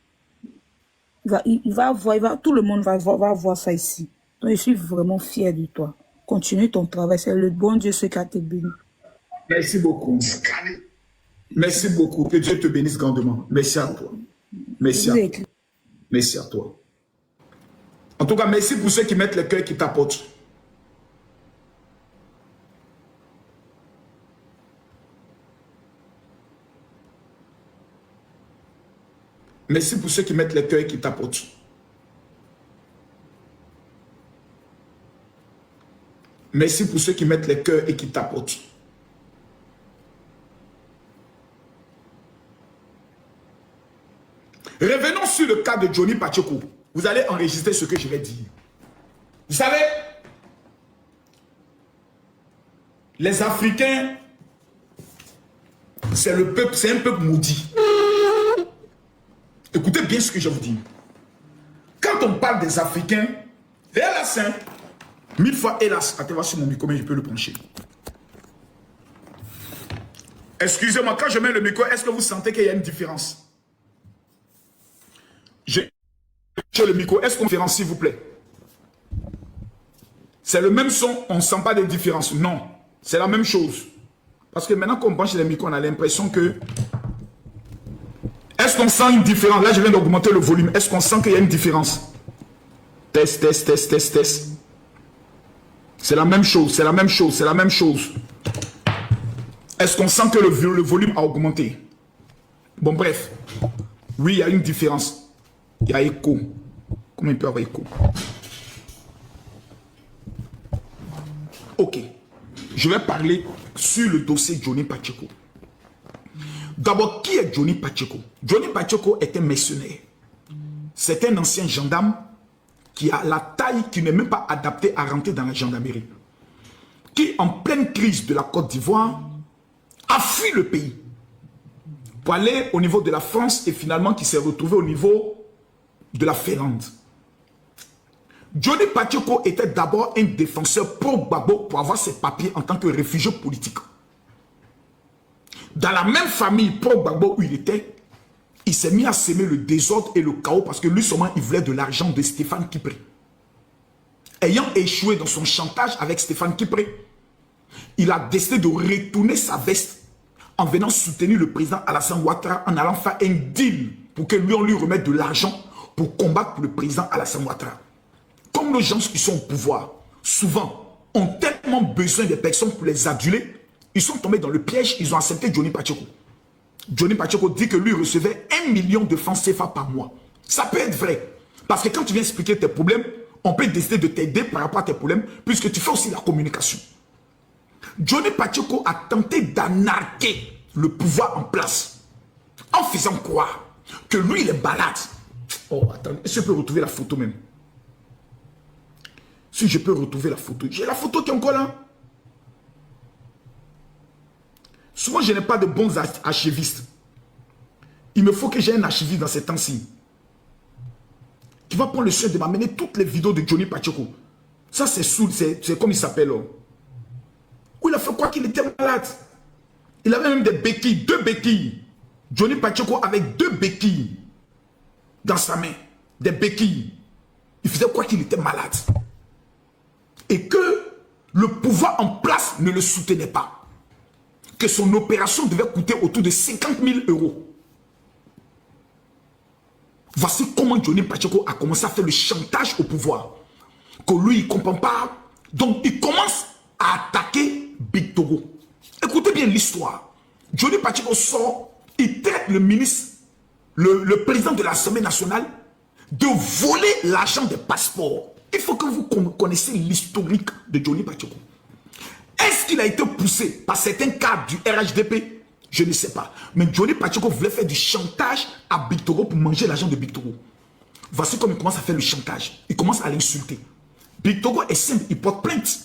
là, il va voir, tout le monde va voir ça ici. Donc, je suis vraiment fière de toi. Continue ton travail. C'est le bon Dieu ce qui a te béni. Merci beaucoup. Merci beaucoup. Que Dieu te bénisse grandement. Merci à toi. Merci à toi. Merci à toi. En tout cas, merci pour ceux qui mettent le cœur qui t'apportent. Merci pour ceux qui mettent le cœur qui t'apportent. Merci pour ceux qui mettent les cœurs et qui t'apportent. Revenons sur le cas de Johnny Pacheco. Vous allez enregistrer ce que je vais dire. Vous savez, les Africains, c'est le peuple, c'est un peuple maudit. Écoutez bien ce que je vous dis. Quand on parle des Africains, hélas, hein, 1000 fois hélas, attends, sur mon micro, mais je peux le pencher. Excusez-moi, quand je mets le micro, est-ce que vous sentez qu'il y a une différence? J'ai le micro, est-ce qu'on différence, s'il vous plaît? C'est le même son, on ne sent pas de différence. Non, c'est la même chose. Parce que maintenant qu'on branche les micros, on a l'impression que... Est-ce qu'on sent une différence? Là, je viens d'augmenter le volume. Est-ce qu'on sent qu'il y a une différence? Test, test, test, test, test. C'est la même chose, c'est la même chose, c'est la même chose. Est-ce qu'on sent que le volume a augmenté? Bon, bref. Oui, il y a une différence. Il y a écho. Comment il peut y avoir écho? Ok. Je vais parler sur le dossier Johnny Pacheco. D'abord, qui est Johnny Pacheco? Johnny Pacheco est un mercenaire. C'est un ancien gendarme qui a la taille qui n'est même pas adaptée à rentrer dans la gendarmerie. Qui, en pleine crise de la Côte d'Ivoire, a fui le pays pour aller au niveau de la France et finalement qui s'est retrouvé au niveau de la Finlande. Johnny Pacheco était d'abord un défenseur pro-Gbagbo pour avoir ses papiers en tant que réfugié politique. Dans la même famille pro-Gbagbo où il était, il s'est mis à s'aimer le désordre et le chaos parce que lui seulement il voulait de l'argent de Stéphane Kipré. Ayant échoué dans son chantage avec Stéphane Kipré, il a décidé de retourner sa veste en venant soutenir le président Alassane Ouattara en allant faire un deal pour que lui on lui remette de l'argent pour combattre le président Alassane Ouattara. Comme les gens qui sont au pouvoir, souvent, ont tellement besoin de personnes pour les aduler, ils sont tombés dans le piège, ils ont accepté Johnny Pacheco. Johnny Pacheco dit que lui recevait 1 million de francs CFA par mois. Ça peut être vrai. Parce que quand tu viens expliquer tes problèmes, on peut décider de t'aider par rapport à tes problèmes, puisque tu fais aussi la communication. Johnny Pacheco a tenté d'anarquer le pouvoir en place, en faisant croire que lui, il est balade. Oh, attendez, est-ce que je peux retrouver la photo même? Si je peux retrouver la photo. J'ai la photo qui est encore là. Souvent, je n'ai pas de bons archivistes. Il me faut que j'ai un archiviste dans ces temps-ci qui va prendre le soin de m'amener toutes les vidéos de Johnny Pacheco. Ça, c'est comme il s'appelle. Où il a fait quoi qu'il était malade. Il avait même des béquilles, 2 béquilles. Johnny Pacheco avec 2 béquilles dans sa main. Des béquilles. Il faisait quoi qu'il était malade. Et que le pouvoir en place ne le soutenait pas. Que son opération devait coûter autour de 50 000 €. Voici comment Johnny Pacheco a commencé à faire le chantage au pouvoir. Que lui, il ne comprend pas. Donc, il commence à attaquer Big Togo. Écoutez bien l'histoire. Johnny Pacheco sort, il traite le ministre, le président de l'Assemblée nationale, de voler l'argent des passeports. Il faut que vous connaissiez l'historique de Johnny Pacheco. Est-ce qu'il a été poussé par certains cadres du RHDP? Je ne sais pas. Mais Johnny Pacheco voulait faire du chantage à Big Togo pour manger l'argent de Big Togo. Voici comment il commence à faire le chantage. Il commence à l'insulter. Big Togo est simple, il porte plainte.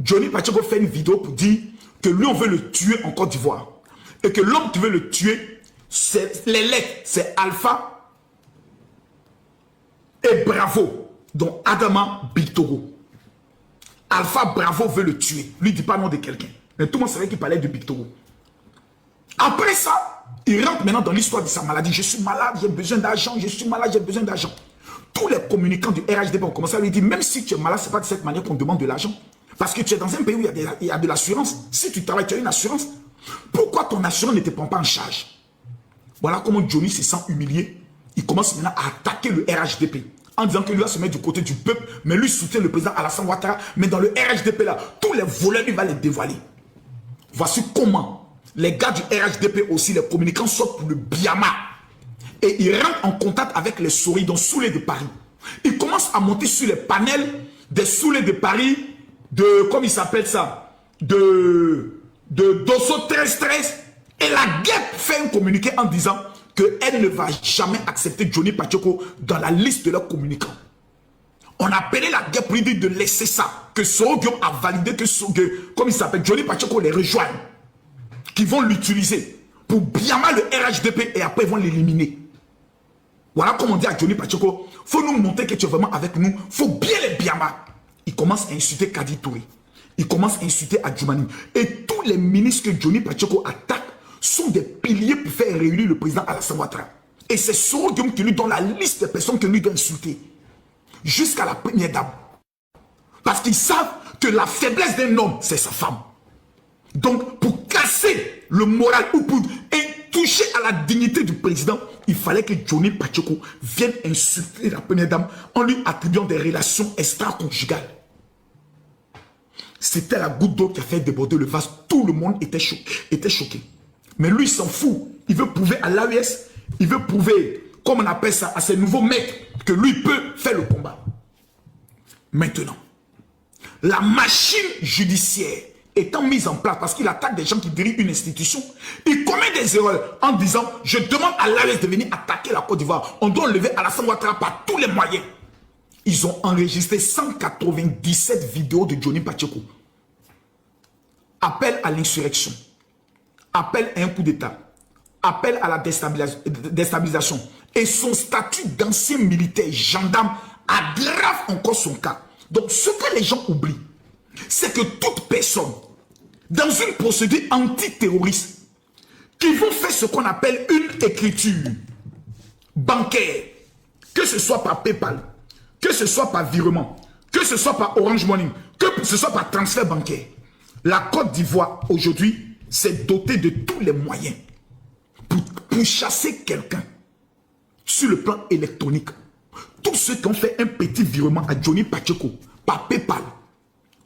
Johnny Pacheco fait une vidéo pour dire que lui, on veut le tuer en Côte d'Ivoire. Et que l'homme qui veut le tuer, les lettres, c'est Alpha et Bravo. Donc Adama Big Togo. Alpha Bravo veut le tuer. Lui, il ne dit pas le nom de quelqu'un. Mais tout le monde savait qu'il parlait de Big Togo. Après ça, il rentre maintenant dans l'histoire de sa maladie. Je suis malade, j'ai besoin d'argent. Je suis malade, j'ai besoin d'argent. Tous les communicants du RHDP ont commencé à lui dire, même si tu es malade, ce n'est pas de cette manière qu'on demande de l'argent. Parce que tu es dans un pays où il y a de l'assurance. Si tu travailles, tu as une assurance. Pourquoi ton assurance ne te prend pas en charge? Voilà comment Johnny se sent humilié. Il commence maintenant à attaquer le RHDP. En disant que lui va se mettre du côté du peuple, mais lui soutient le président Alassane Ouattara. Mais dans le RHDP là, tous les voleurs, lui va les dévoiler. Voici comment les gars du RHDP aussi, les communicants sortent pour le Biama. Et ils rentrent en contact avec les souris, donc Soulé de Paris. Ils commencent à monter sur les panels des Soulé de Paris, de, comme il s'appelle ça, de Dosso 1313. Et la guêpe fait un communiqué en disant qu'elle ne va jamais accepter Johnny Pacheco dans la liste de leurs communicants. On a appelé la guêpe pour lui dire de laisser ça. Que Soro Guillaume a validé que, comme il s'appelle, Johnny Pacheco les rejoigne. Qu'ils vont l'utiliser pour Biama le RHDP et après ils vont l'éliminer. Voilà comment on dit à Johnny Pacheco, il faut nous montrer que tu es vraiment avec nous, il faut bien les Biama. Il commence à insulter Kadi Touré. Il commence à insulter Adjoumani. Et tous les ministres que Johnny Pacheco attaque sont des piliers pour faire réunir le président Alassane Ouattara. Et c'est Soro Guillaume qui lui donne la liste des personnes que lui doit insulter. Jusqu'à la première dame. Parce qu'ils savent que la faiblesse d'un homme, c'est sa femme. Donc, pour casser le moral ou pour toucher à la dignité du président, il fallait que Johnny Pacheco vienne insulter la première dame en lui attribuant des relations extra-conjugales. C'était la goutte d'eau qui a fait déborder le vase. Tout le monde était choqué. Mais lui, il s'en fout. Il veut prouver à l'AES, il veut prouver, comme on appelle ça, à ses nouveaux maîtres, que lui peut faire le combat. Maintenant, la machine judiciaire étant mise en place parce qu'il attaque des gens qui dirigent une institution, il commet des erreurs en disant « Je demande à l'AES de venir attaquer la Côte d'Ivoire. On doit enlever Alassane Ouattara par tous les moyens. » Ils ont enregistré 197 vidéos de Johnny Pacheco. Appel à l'insurrection. Appel à un coup d'État. Appel à la déstabilisation. Et son statut d'ancien militaire gendarme aggrave encore son cas. Donc ce que les gens oublient, c'est que toute personne, dans une procédure antiterroriste, qui vont faire ce qu'on appelle une écriture bancaire, que ce soit par PayPal, que ce soit par virement, que ce soit par Orange Money, que ce soit par transfert bancaire, la Côte d'Ivoire aujourd'hui s'est dotée de tous les moyens pour chasser quelqu'un sur le plan électronique. Tous ceux qui ont fait un petit virement à Johnny Pacheco par PayPal,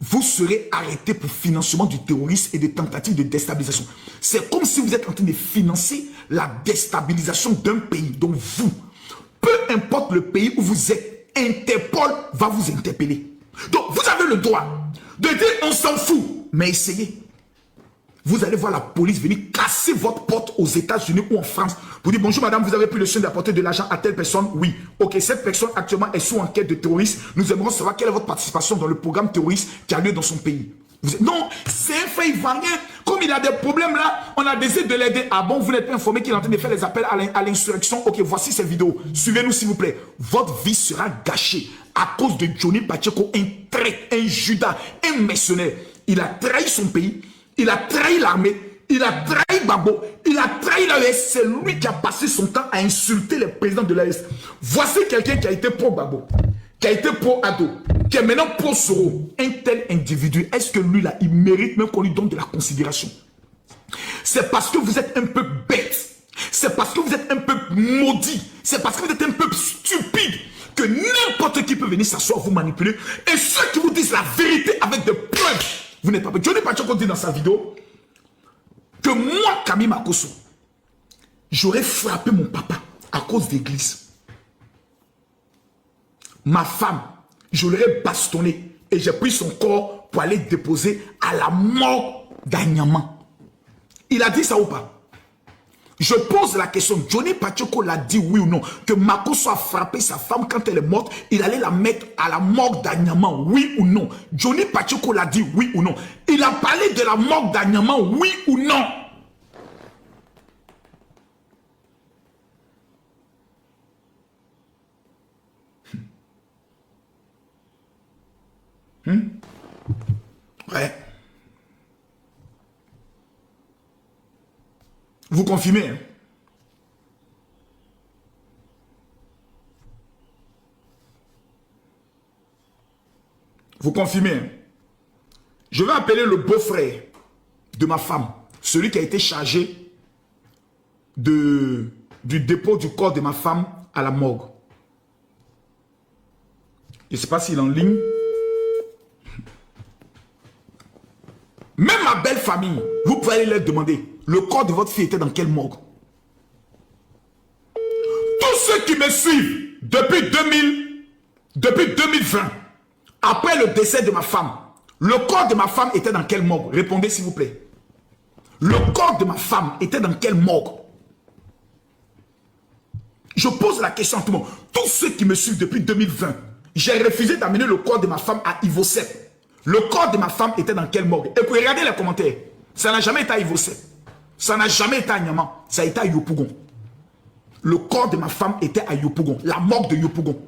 vous serez arrêtés pour financement du terrorisme et des tentatives de déstabilisation. C'est comme si vous êtes en train de financer la déstabilisation d'un pays. Donc vous, peu importe le pays où vous êtes, Interpol va vous interpeller. Donc vous avez le droit de dire on s'en fout, mais essayez. Vous allez voir la police venir casser votre porte aux États-Unis ou en France. Vous dites bonjour madame, vous avez pris le soin d'apporter de l'argent à telle personne? Oui. Ok, cette personne actuellement est sous enquête de terrorisme. Nous aimerons savoir quelle est votre participation dans le programme terroriste qui a lieu dans son pays. Non, c'est un fait ivoirien. Comme il a des problèmes là, on a décidé de l'aider. Ah bon, vous n'êtes pas informé qu'il est en train de faire les appels à l'insurrection? Ok, voici ces vidéos. Suivez-nous s'il vous plaît. Votre vie sera gâchée à cause de Johnny Pacheco, un traître, un Judas, un mercenaire. Il a trahi son pays. Il a trahi l'armée, il a trahi Babo, il a trahi l'AES. C'est lui qui a passé son temps à insulter les présidents de l'AES. Voici quelqu'un qui a été pro Babo, qui a été pro Ado, qui est maintenant pro Soro. Un tel individu, est-ce que lui là, il mérite même qu'on lui donne de la considération? C'est parce que vous êtes un peu bête C'est parce que vous êtes un peuple maudit. C'est parce que vous êtes un peuple stupide que n'importe qui peut venir s'asseoir, vous manipuler. Et ceux qui vous disent la vérité avec des preuves, vous n'êtes pas prêts. Johnny Pachoko dit dans sa vidéo que moi, Camille Makosso, j'aurais frappé mon papa à cause d'église. Ma femme, je l'aurais bastonné et j'ai pris son corps pour aller déposer à la mort d'Agnaman. Il a dit ça ou pas? Je pose la question, Johnny Pachoko l'a dit oui ou non, que Makosso a frappé sa femme quand elle est morte, il allait la mettre à la morgue d'Agnaman, oui ou non? Johnny Pachoko l'a dit oui ou non? Il a parlé de la morgue d'Agnaman, oui ou non? Ouais. Vous confirmez, hein? Vous confirmez, hein? Je vais appeler le beau-frère de ma femme, celui qui a été chargé du dépôt du corps de ma femme à la morgue. Je ne sais pas s'il est en ligne. Même ma belle famille, vous pouvez aller leur demander, le corps de votre fille était dans quelle morgue? Tous ceux qui me suivent depuis 2020, après le décès de ma femme, le corps de ma femme était dans quelle morgue? Répondez s'il vous plaît. Le corps de ma femme était dans quelle morgue? Je pose la question à tout le monde. Tous ceux qui me suivent depuis 2020, j'ai refusé d'amener le corps de ma femme à Ivosep. Le corps de ma femme était dans quelle morgue? Et puis regardez les commentaires. Ça n'a jamais été à Ivosep. Ça n'a jamais été à Niaman. Ça a été à Yopougon. Le corps de ma femme était à Yopougon. La morgue de Yopougon.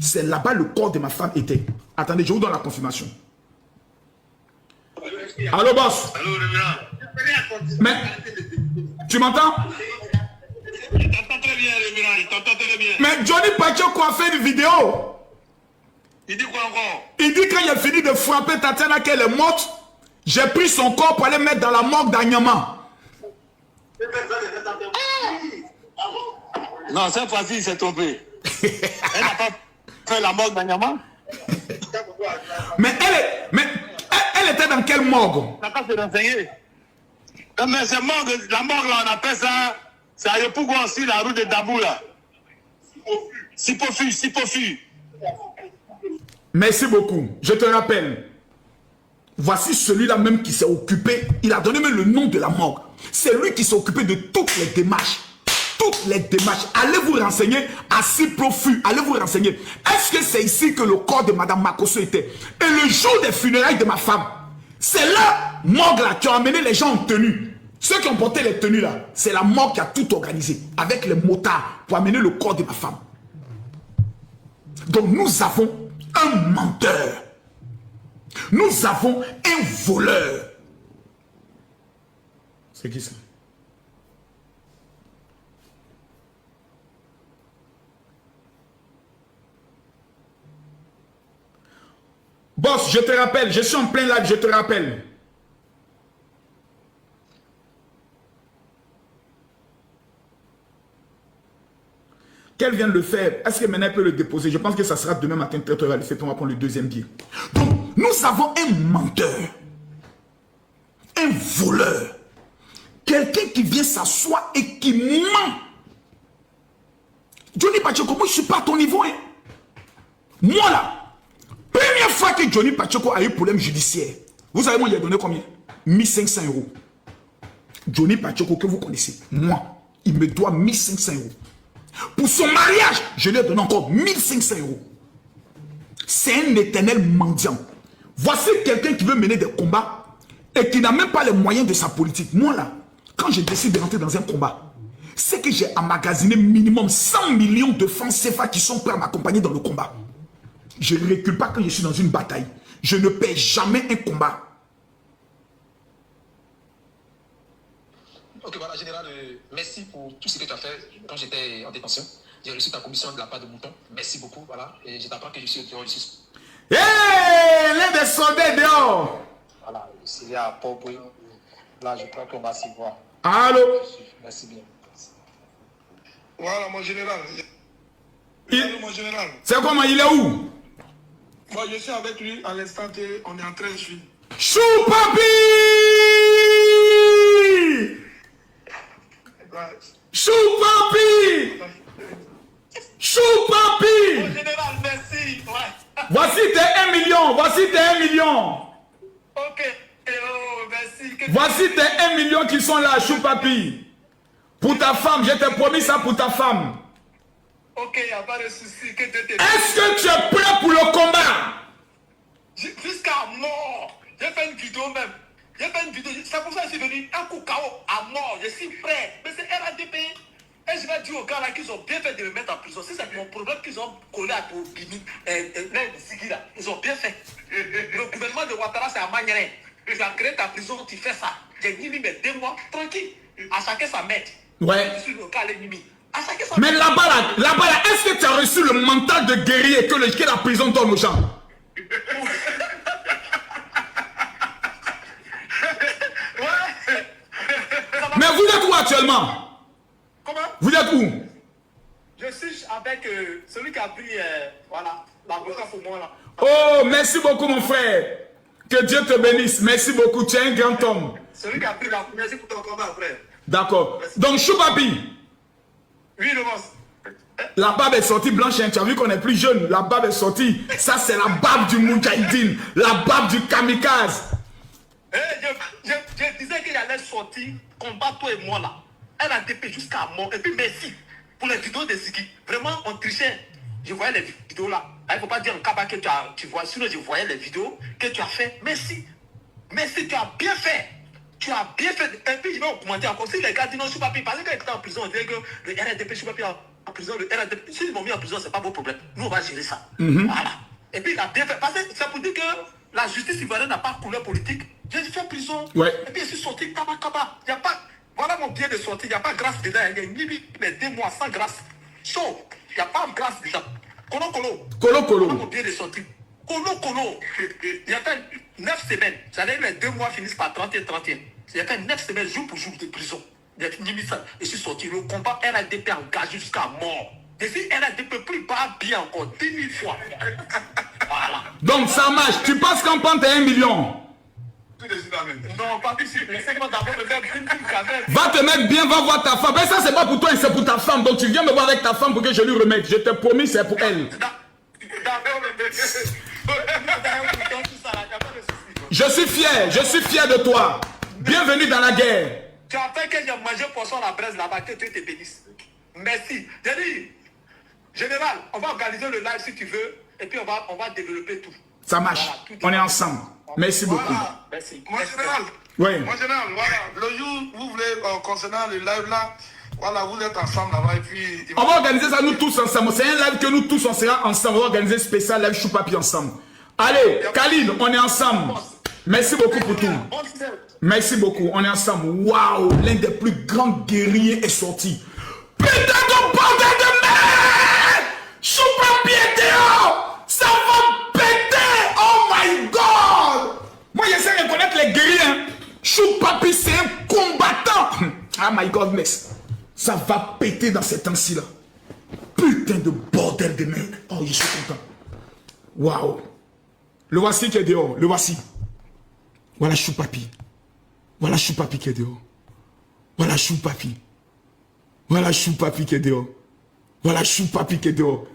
C'est là-bas le corps de ma femme était. Attendez, je vous donne la confirmation. Allô, boss? Allô, Révérend. Mais, tu m'entends? Il t'entend très bien, Révérend, il t'entend très bien. Mais Johnny Pachoko a fait une vidéo. Il dit quoi encore? Il dit quand il a fini de frapper Tatiana qu'elle est morte, j'ai pris son corps pour aller mettre dans la morgue d'Agnaman. Non, cette fois-ci, il s'est trompé. Elle n'a pas fait la morgue d'Agnaman. Mais elle était dans quelle morgue? On n'a pas se renseigner. Mais c'est morgue, la morgue là, on appelle ça, c'est à Yopougon aussi, la rue de Dabou là. Sipofu. Merci beaucoup. Je te rappelle. Voici celui-là même qui s'est occupé. Il a donné même le nom de la morgue. C'est lui qui s'est occupé de toutes les démarches. Toutes les démarches. Allez vous renseigner à Sipofu. Allez vous renseigner. Est-ce que c'est ici que le corps de Madame Makosso était? Et le jour des funérailles de ma femme, c'est là, morgue là, qui a amené les gens en tenue. Ceux qui ont porté les tenues là, c'est la morgue qui a tout organisé. Avec les motards pour amener le corps de ma femme. Donc nous avons un menteur. Nous avons un voleur. C'est qui ça? Boss, je te rappelle, je suis en plein live, je te rappelle. Qu'elle vient de le faire, est-ce que maintenant elle peut le déposer? Je pense que ça sera demain matin, peut-être elle va le faire, on va prendre le deuxième billet. Donc, nous avons un menteur, un voleur, quelqu'un qui vient s'asseoir et qui ment. Johnny Pachoko, moi je ne suis pas à ton niveau. Hein. Moi là, première fois que Johnny Pachoko a eu problème judiciaire, vous savez moi il a donné combien? 1500 €. Johnny Pachoko que vous connaissez, moi, il me doit 1500 €. Pour son mariage, je lui ai donné encore 1500 €. C'est un éternel mendiant. Voici quelqu'un qui veut mener des combats et qui n'a même pas les moyens de sa politique. Moi là, quand je décide de rentrer dans un combat, c'est que j'ai emmagasiné minimum 100 millions de francs CFA qui sont prêts à m'accompagner dans le combat. Je ne recule pas quand je suis dans une bataille. Je ne perds jamais un combat. Ok, voilà, général, merci pour tout ce que tu as fait quand j'étais en détention. J'ai reçu ta commission de la part de Mouton. Merci beaucoup, voilà. Et je t'apprends que je suis au dehors ici. Hé, l'un des soldats dehors. Voilà, c'est à Port-Bouille. Là, je crois qu'on va s'y voir. Allô? Merci bien. Voilà, mon général. Mon général. C'est comment? Il est où? Moi, je suis avec lui à l'instant T. On est en train de suivre. Chou Papi! Ouais. Chou Papi! Chou Papi! Mon général, merci. Ouais. Voici tes 1 million. Voici tes 1 million. Ok. Oh, merci. Voici tes 1 million qui sont là, Chou Papi. Pour ta femme, je t'ai promis ça pour ta femme. Ok, il n'y a pas de souci. Que Dieu te Est-ce que tu es prêt pour le combat? Jusqu'à mort. J'ai fait une vidéo même. J'ai fait une vidéo. C'est pour ça que je suis venu. Un coup KO à mort. Je suis prêt. Mais c'est RADP. Et je vais dire aux gars là qu'ils ont bien fait de me mettre en prison. Si c'est mon problème qu'ils ont collé à ton Bini, ils ont bien fait. Le gouvernement de Ouattara, c'est à Magnérin. Tu as créé ta prison, tu fais ça. J'ai mis mes 2 mois tranquille. À chacun sa mère. Ouais. Je suis le cas, les Nimi. Mais là-bas, est-ce que tu as reçu le mental de guerrier que la prison donne aux gens? Mais vous êtes où actuellement? Comment? Vous êtes où? Je suis avec celui qui a pris voilà, l'avocat pour moi là. Oh, merci beaucoup mon frère. Que Dieu te bénisse. Merci beaucoup. Tu es un grand homme. Celui qui a pris la merci pour ton combat, frère. D'accord. Donc, Chou Papi. Oui, le boss. La barbe est sortie blanche, hein. Tu as vu qu'on est plus jeune. La barbe est sortie. Ça, c'est la barbe du Moudjahidine. La barbe du kamikaze. Je disais qu'il allait sortir, combattre toi et moi là. Elle a TP jusqu'à mort. Et puis merci pour les vidéos de Ziggy. Vraiment, on trichait. Je voyais les vidéos là. Il ne faut pas dire en cabas que tu vois. Sinon, je voyais les vidéos que tu as fait. Merci. Merci, tu as bien fait. Tu as bien fait. Et puis, je vais augmenter encore. Si les gars disent non, je suis pas pris. Parce qu'il était en prison, on dirait que le RDP, je suis pas pris en prison. Le RDP, s'ils m'ont mis en prison, c'est pas vos problèmes. Nous, on va gérer ça. Voilà. Et puis, il a bien fait. Parce que c'est pour dire que la justice ivoirienne n'a pas de couleur politique. J'ai fait prison. Ouais. Et puis, je suis sorti. Kaba. Il n'y a pas. Voilà mon billet de sortie. Il n'y a pas grâce dedans. Il y a une limite, mais 2 mois sans grâce. Chaud. Il n'y a pas de grâce dedans. Colo. Voilà mon billet de sortie. Colo. Il y a fait 9 semaines. J'allais les 2 mois finissent par 30 et 31. Il y a fait 9 semaines jour pour jour de prison. Il y a fini ça. Et je suis sorti. Le combat RADP engagé jusqu'à mort. Et si RADP plus pas bien encore 10 000 fois. Voilà. Donc, ça marche. Tu penses qu'on prend tes 1 million? Non, pas plus. Laissez-moi d'abord me faire une quand même. Va te mettre bien, va voir ta femme. Mais ça, c'est pas pour toi, c'est pour ta femme. Donc, tu viens me voir avec ta femme pour que je lui remette. Je t'ai promis, c'est pour elle. Je suis fier de toi. Bienvenue dans la guerre. Tu as fait que j'ai mangé poisson à la braise là-bas, que Dieu te bénisse. Merci. J'ai dit, général, on va organiser le live si tu veux, et puis on va développer tout. Ça marche. Voilà, on est ensemble. Merci beaucoup. Voilà. Merci. Mon général, Oui. mon général, voilà, le jour où vous voulez, concernant le live là, voilà, vous êtes ensemble là-bas, et puis... On va organiser ça nous tous ensemble. C'est un live que nous tous on sera ensemble. On va organiser spécial live Chou Papi ensemble. Allez, Khalid, on est ensemble. Merci beaucoup pour tout. Merci beaucoup, on est ensemble. Waouh, l'un des plus grands guerriers est sorti. Putain de bordel de merde! Chou Papi est dehors! Ça va péter! Oh my God! Moi, j'essaie de reconnaître les guerriers. Hein. Chou Papi, c'est un combattant. Ah my God, mess. Ça va péter dans ces temps-ci là. Putain de bordel de merde. Oh, je suis content. Waouh. Le voici qui est dehors. Le voici. Voilà Chou Papi. Voilà Chou Papi qui est dehors. Voilà Chou Papi. Voilà Chou Papi qui est dehors. Voilà Chou Papi qui est dehors.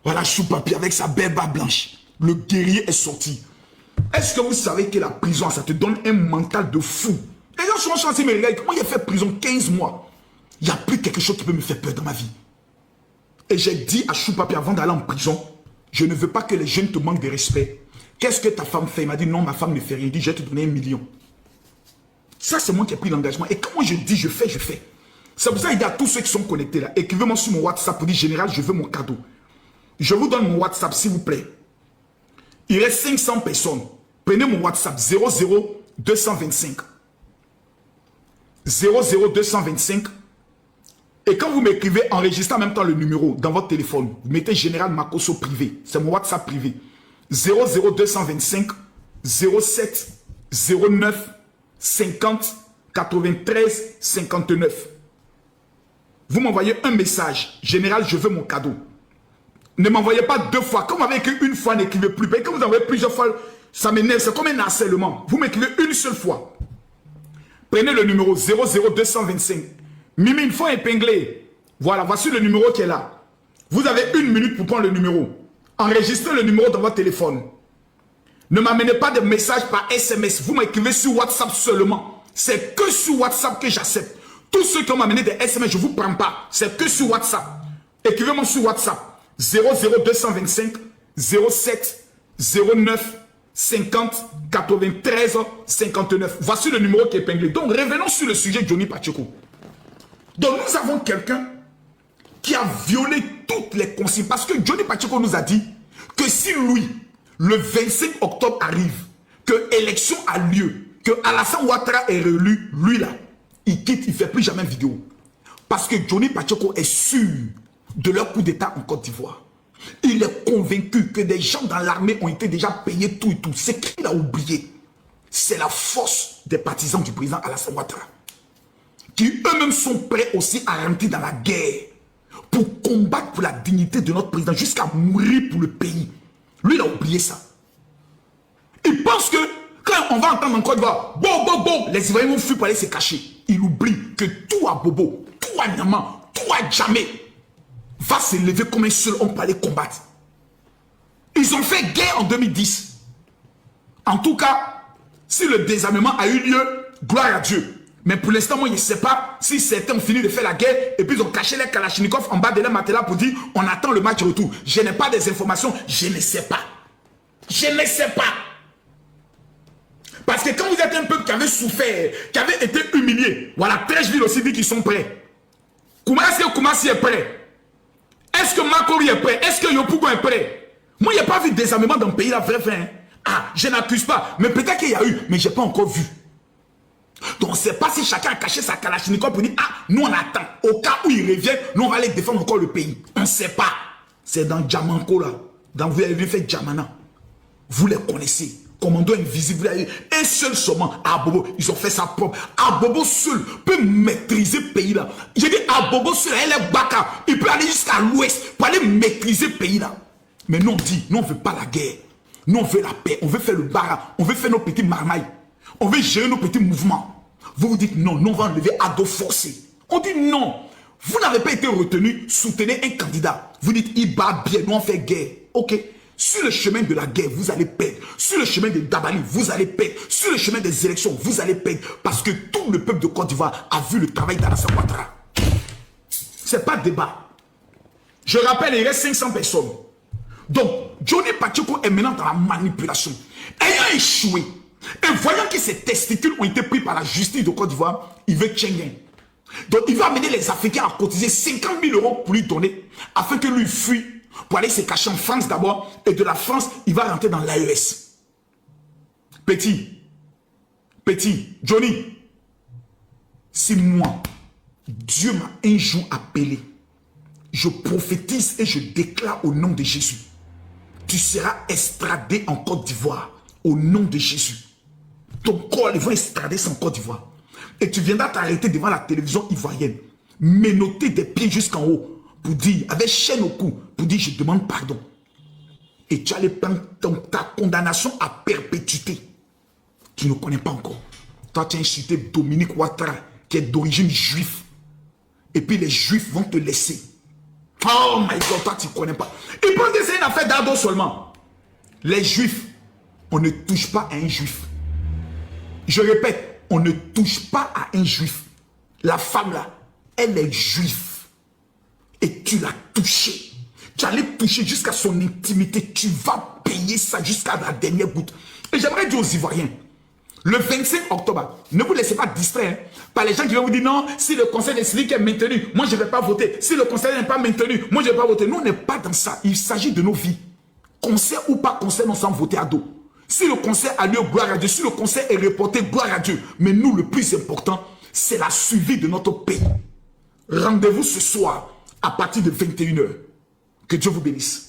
Voilà Chou Papi avec sa belle barbe blanche. Le guerrier est sorti. Est-ce que vous savez que la prison, ça te donne un mental de fou? Les gens sont chanceux, mais regarde, moi j'ai fait prison 15 mois. Il n'y a plus quelque chose qui peut me faire peur dans ma vie. Et j'ai dit à Chou Papi avant d'aller en prison, je ne veux pas que les jeunes te manquent de respect. Qu'est-ce que ta femme fait? Il m'a dit non, ma femme ne fait rien. Il dit je vais te donner 1 million. Ça, c'est moi qui ai pris l'engagement. Et quand moi je dis je fais, je fais. C'est pour ça qu'il y a tous ceux qui sont connectés là. Écrivez-moi sur mon WhatsApp pour dire général, je veux mon cadeau. Je vous donne mon WhatsApp s'il vous plaît. Il reste 500 personnes. Prenez mon WhatsApp 00225. 00225. Et quand vous m'écrivez, enregistrez en même temps le numéro dans votre téléphone. Vous mettez Général Makosso privé. C'est mon WhatsApp privé. 00225 07 09 50 93 59. Vous m'envoyez un message. Général, je veux mon cadeau. Ne m'envoyez pas 2 fois. Comme vous m'avez écrit une fois, n'écrivez plus. Mais quand vous envoyez plusieurs fois, ça m'énerve. C'est comme un harcèlement. Vous m'écrivez une seule fois. Prenez le numéro 00225. Mimi, il faut épingler. Voilà, voici le numéro qui est là. Vous avez 1 minute pour prendre le numéro. Enregistrez le numéro dans votre téléphone. Ne m'amenez pas de messages par SMS. Vous m'écrivez sur WhatsApp seulement. C'est que sur WhatsApp que j'accepte. Tous ceux qui ont amené des SMS, je ne vous prends pas. C'est que sur WhatsApp. Écrivez-moi sur WhatsApp. 00225 07 09 50 93 59. Voici le numéro qui est épinglé. Donc, revenons sur le sujet de Johnny Pacheco. Donc, nous avons quelqu'un qui a violé toutes les consignes. Parce que Johnny Pacheco nous a dit que si lui, le 25 octobre arrive, que l'élection a lieu, que Alassane Ouattara est réélu, lui là, il quitte, il ne fait plus jamais de vidéo. Parce que Johnny Pacheco est sûr de leur coup d'État en Côte d'Ivoire. Il est convaincu que des gens dans l'armée ont été déjà payés tout et tout. Ce qu'il a oublié, c'est la force des partisans du président Alassane Ouattara, qui eux-mêmes sont prêts aussi à rentrer dans la guerre pour combattre pour la dignité de notre président, jusqu'à mourir pour le pays. Lui, il a oublié ça. Il pense que quand on va entendre en Côte d'Ivoire, bon, les Ivoiriens vont fuir pour aller se cacher. Il oublie que tout à Bobo, tout à Niaman, tout à Djamé va se lever comme un seul homme pour aller combattre. Ils ont fait guerre en 2010. En tout cas, si le désarmement a eu lieu, gloire à Dieu. Mais pour l'instant, moi, je ne sais pas si certains ont fini de faire la guerre et puis ils ont caché les Kalachnikov en bas de leur matelas pour dire on attend le match retour. Je n'ai pas des informations, je ne sais pas. Je ne sais pas. Parce que quand vous êtes un peuple qui avait souffert, qui avait été humilié, voilà, Trècheville aussi dit qu'ils sont prêts. Est-ce que Koumassi est prêt? Est-ce que Makori est prêt? Est-ce que Yopougon est prêt? Moi, il n'y a pas vu de désarmement dans le pays, là, vrai. Hein? Ah, je n'accuse pas. Mais peut-être qu'il y a eu, mais je n'ai pas encore vu. Donc, on ne sait pas si chacun a caché sa Kalachnikov pour dire, ah, nous on attend. Au cas où ils reviennent, nous on va aller défendre encore le pays. On ne sait pas. C'est dans Djamanko, là. Dans vous avez fait Djamana. Vous les connaissez. Commando invisible, vous avez un seul seulement. Abobo, ils ont fait ça propre. Abobo seul peut maîtriser le pays là. J'ai dit Abobo seul, elle est baka. Il peut aller jusqu'à l'ouest pour aller maîtriser le pays là. Mais nous on dit, nous on ne veut pas la guerre. Nous on veut la paix. On veut faire le bara. On veut faire nos petits marmailles. On veut gérer nos petits mouvements. Vous vous dites non, nous on va enlever à dos forcé. On dit non. Vous n'avez pas été retenu, soutenez un candidat. Vous dites il bat bien, nous on fait guerre. Ok. Sur le chemin de la guerre, vous allez perdre. Sur le chemin de Dabali, vous allez perdre. Sur le chemin des élections, vous allez perdre. Parce que tout le peuple de Côte d'Ivoire a vu le travail d'Alassane Ouattara. Ce n'est pas débat. Je rappelle, il reste 500 personnes. Donc, Johnny Pacheco est maintenant dans la manipulation. Ayant échoué, et voyant que ses testicules ont été pris par la justice de Côte d'Ivoire, il veut Tchengen. Donc, il va amener les Africains à cotiser 50 000 € pour lui donner, afin que lui fuit, pour aller se cacher en France d'abord, et de la France, il va rentrer dans l'AES. Petit, Johnny, si moi, Dieu m'a un jour appelé, je prophétise et je déclare au nom de Jésus, tu seras extradé en Côte d'Ivoire, au nom de Jésus. Ton corps, ils vont extrader ça en Côte d'Ivoire. Et tu viendras t'arrêter devant la télévision ivoirienne, menotté des pieds jusqu'en haut, pour dire, avec chaîne au cou, pour dire, je demande pardon. Et tu allais prendre ta condamnation à perpétuité. Tu ne connais pas encore. Toi, tu as insulté Dominique Ouattara, qui est d'origine juive. Et puis les juifs vont te laisser. Oh my God, toi, tu ne connais pas. Ils pensent que c'est une affaire d'ado seulement. Les juifs, on ne touche pas à un juif. Je répète, on ne touche pas à un juif. La femme là, elle est juive. Et tu l'as touché. Tu allais toucher jusqu'à son intimité. Tu vas payer ça jusqu'à la dernière goutte. Et j'aimerais dire aux Ivoiriens, le 25 octobre, ne vous laissez pas distraire par les gens qui vont vous dire non, si le conseil des civiques est maintenu, moi je ne vais pas voter. Si le conseil n'est pas maintenu, moi je ne vais pas voter. Nous, on n'est pas dans ça. Il s'agit de nos vies. Conseil ou pas conseil, nous sommes votés à dos. Si le conseil a lieu, gloire à Dieu. Si le conseil est reporté, gloire à Dieu. Mais nous, le plus important, c'est la survie de notre pays. Rendez-vous ce soir à partir de 21 h. Que Dieu vous bénisse.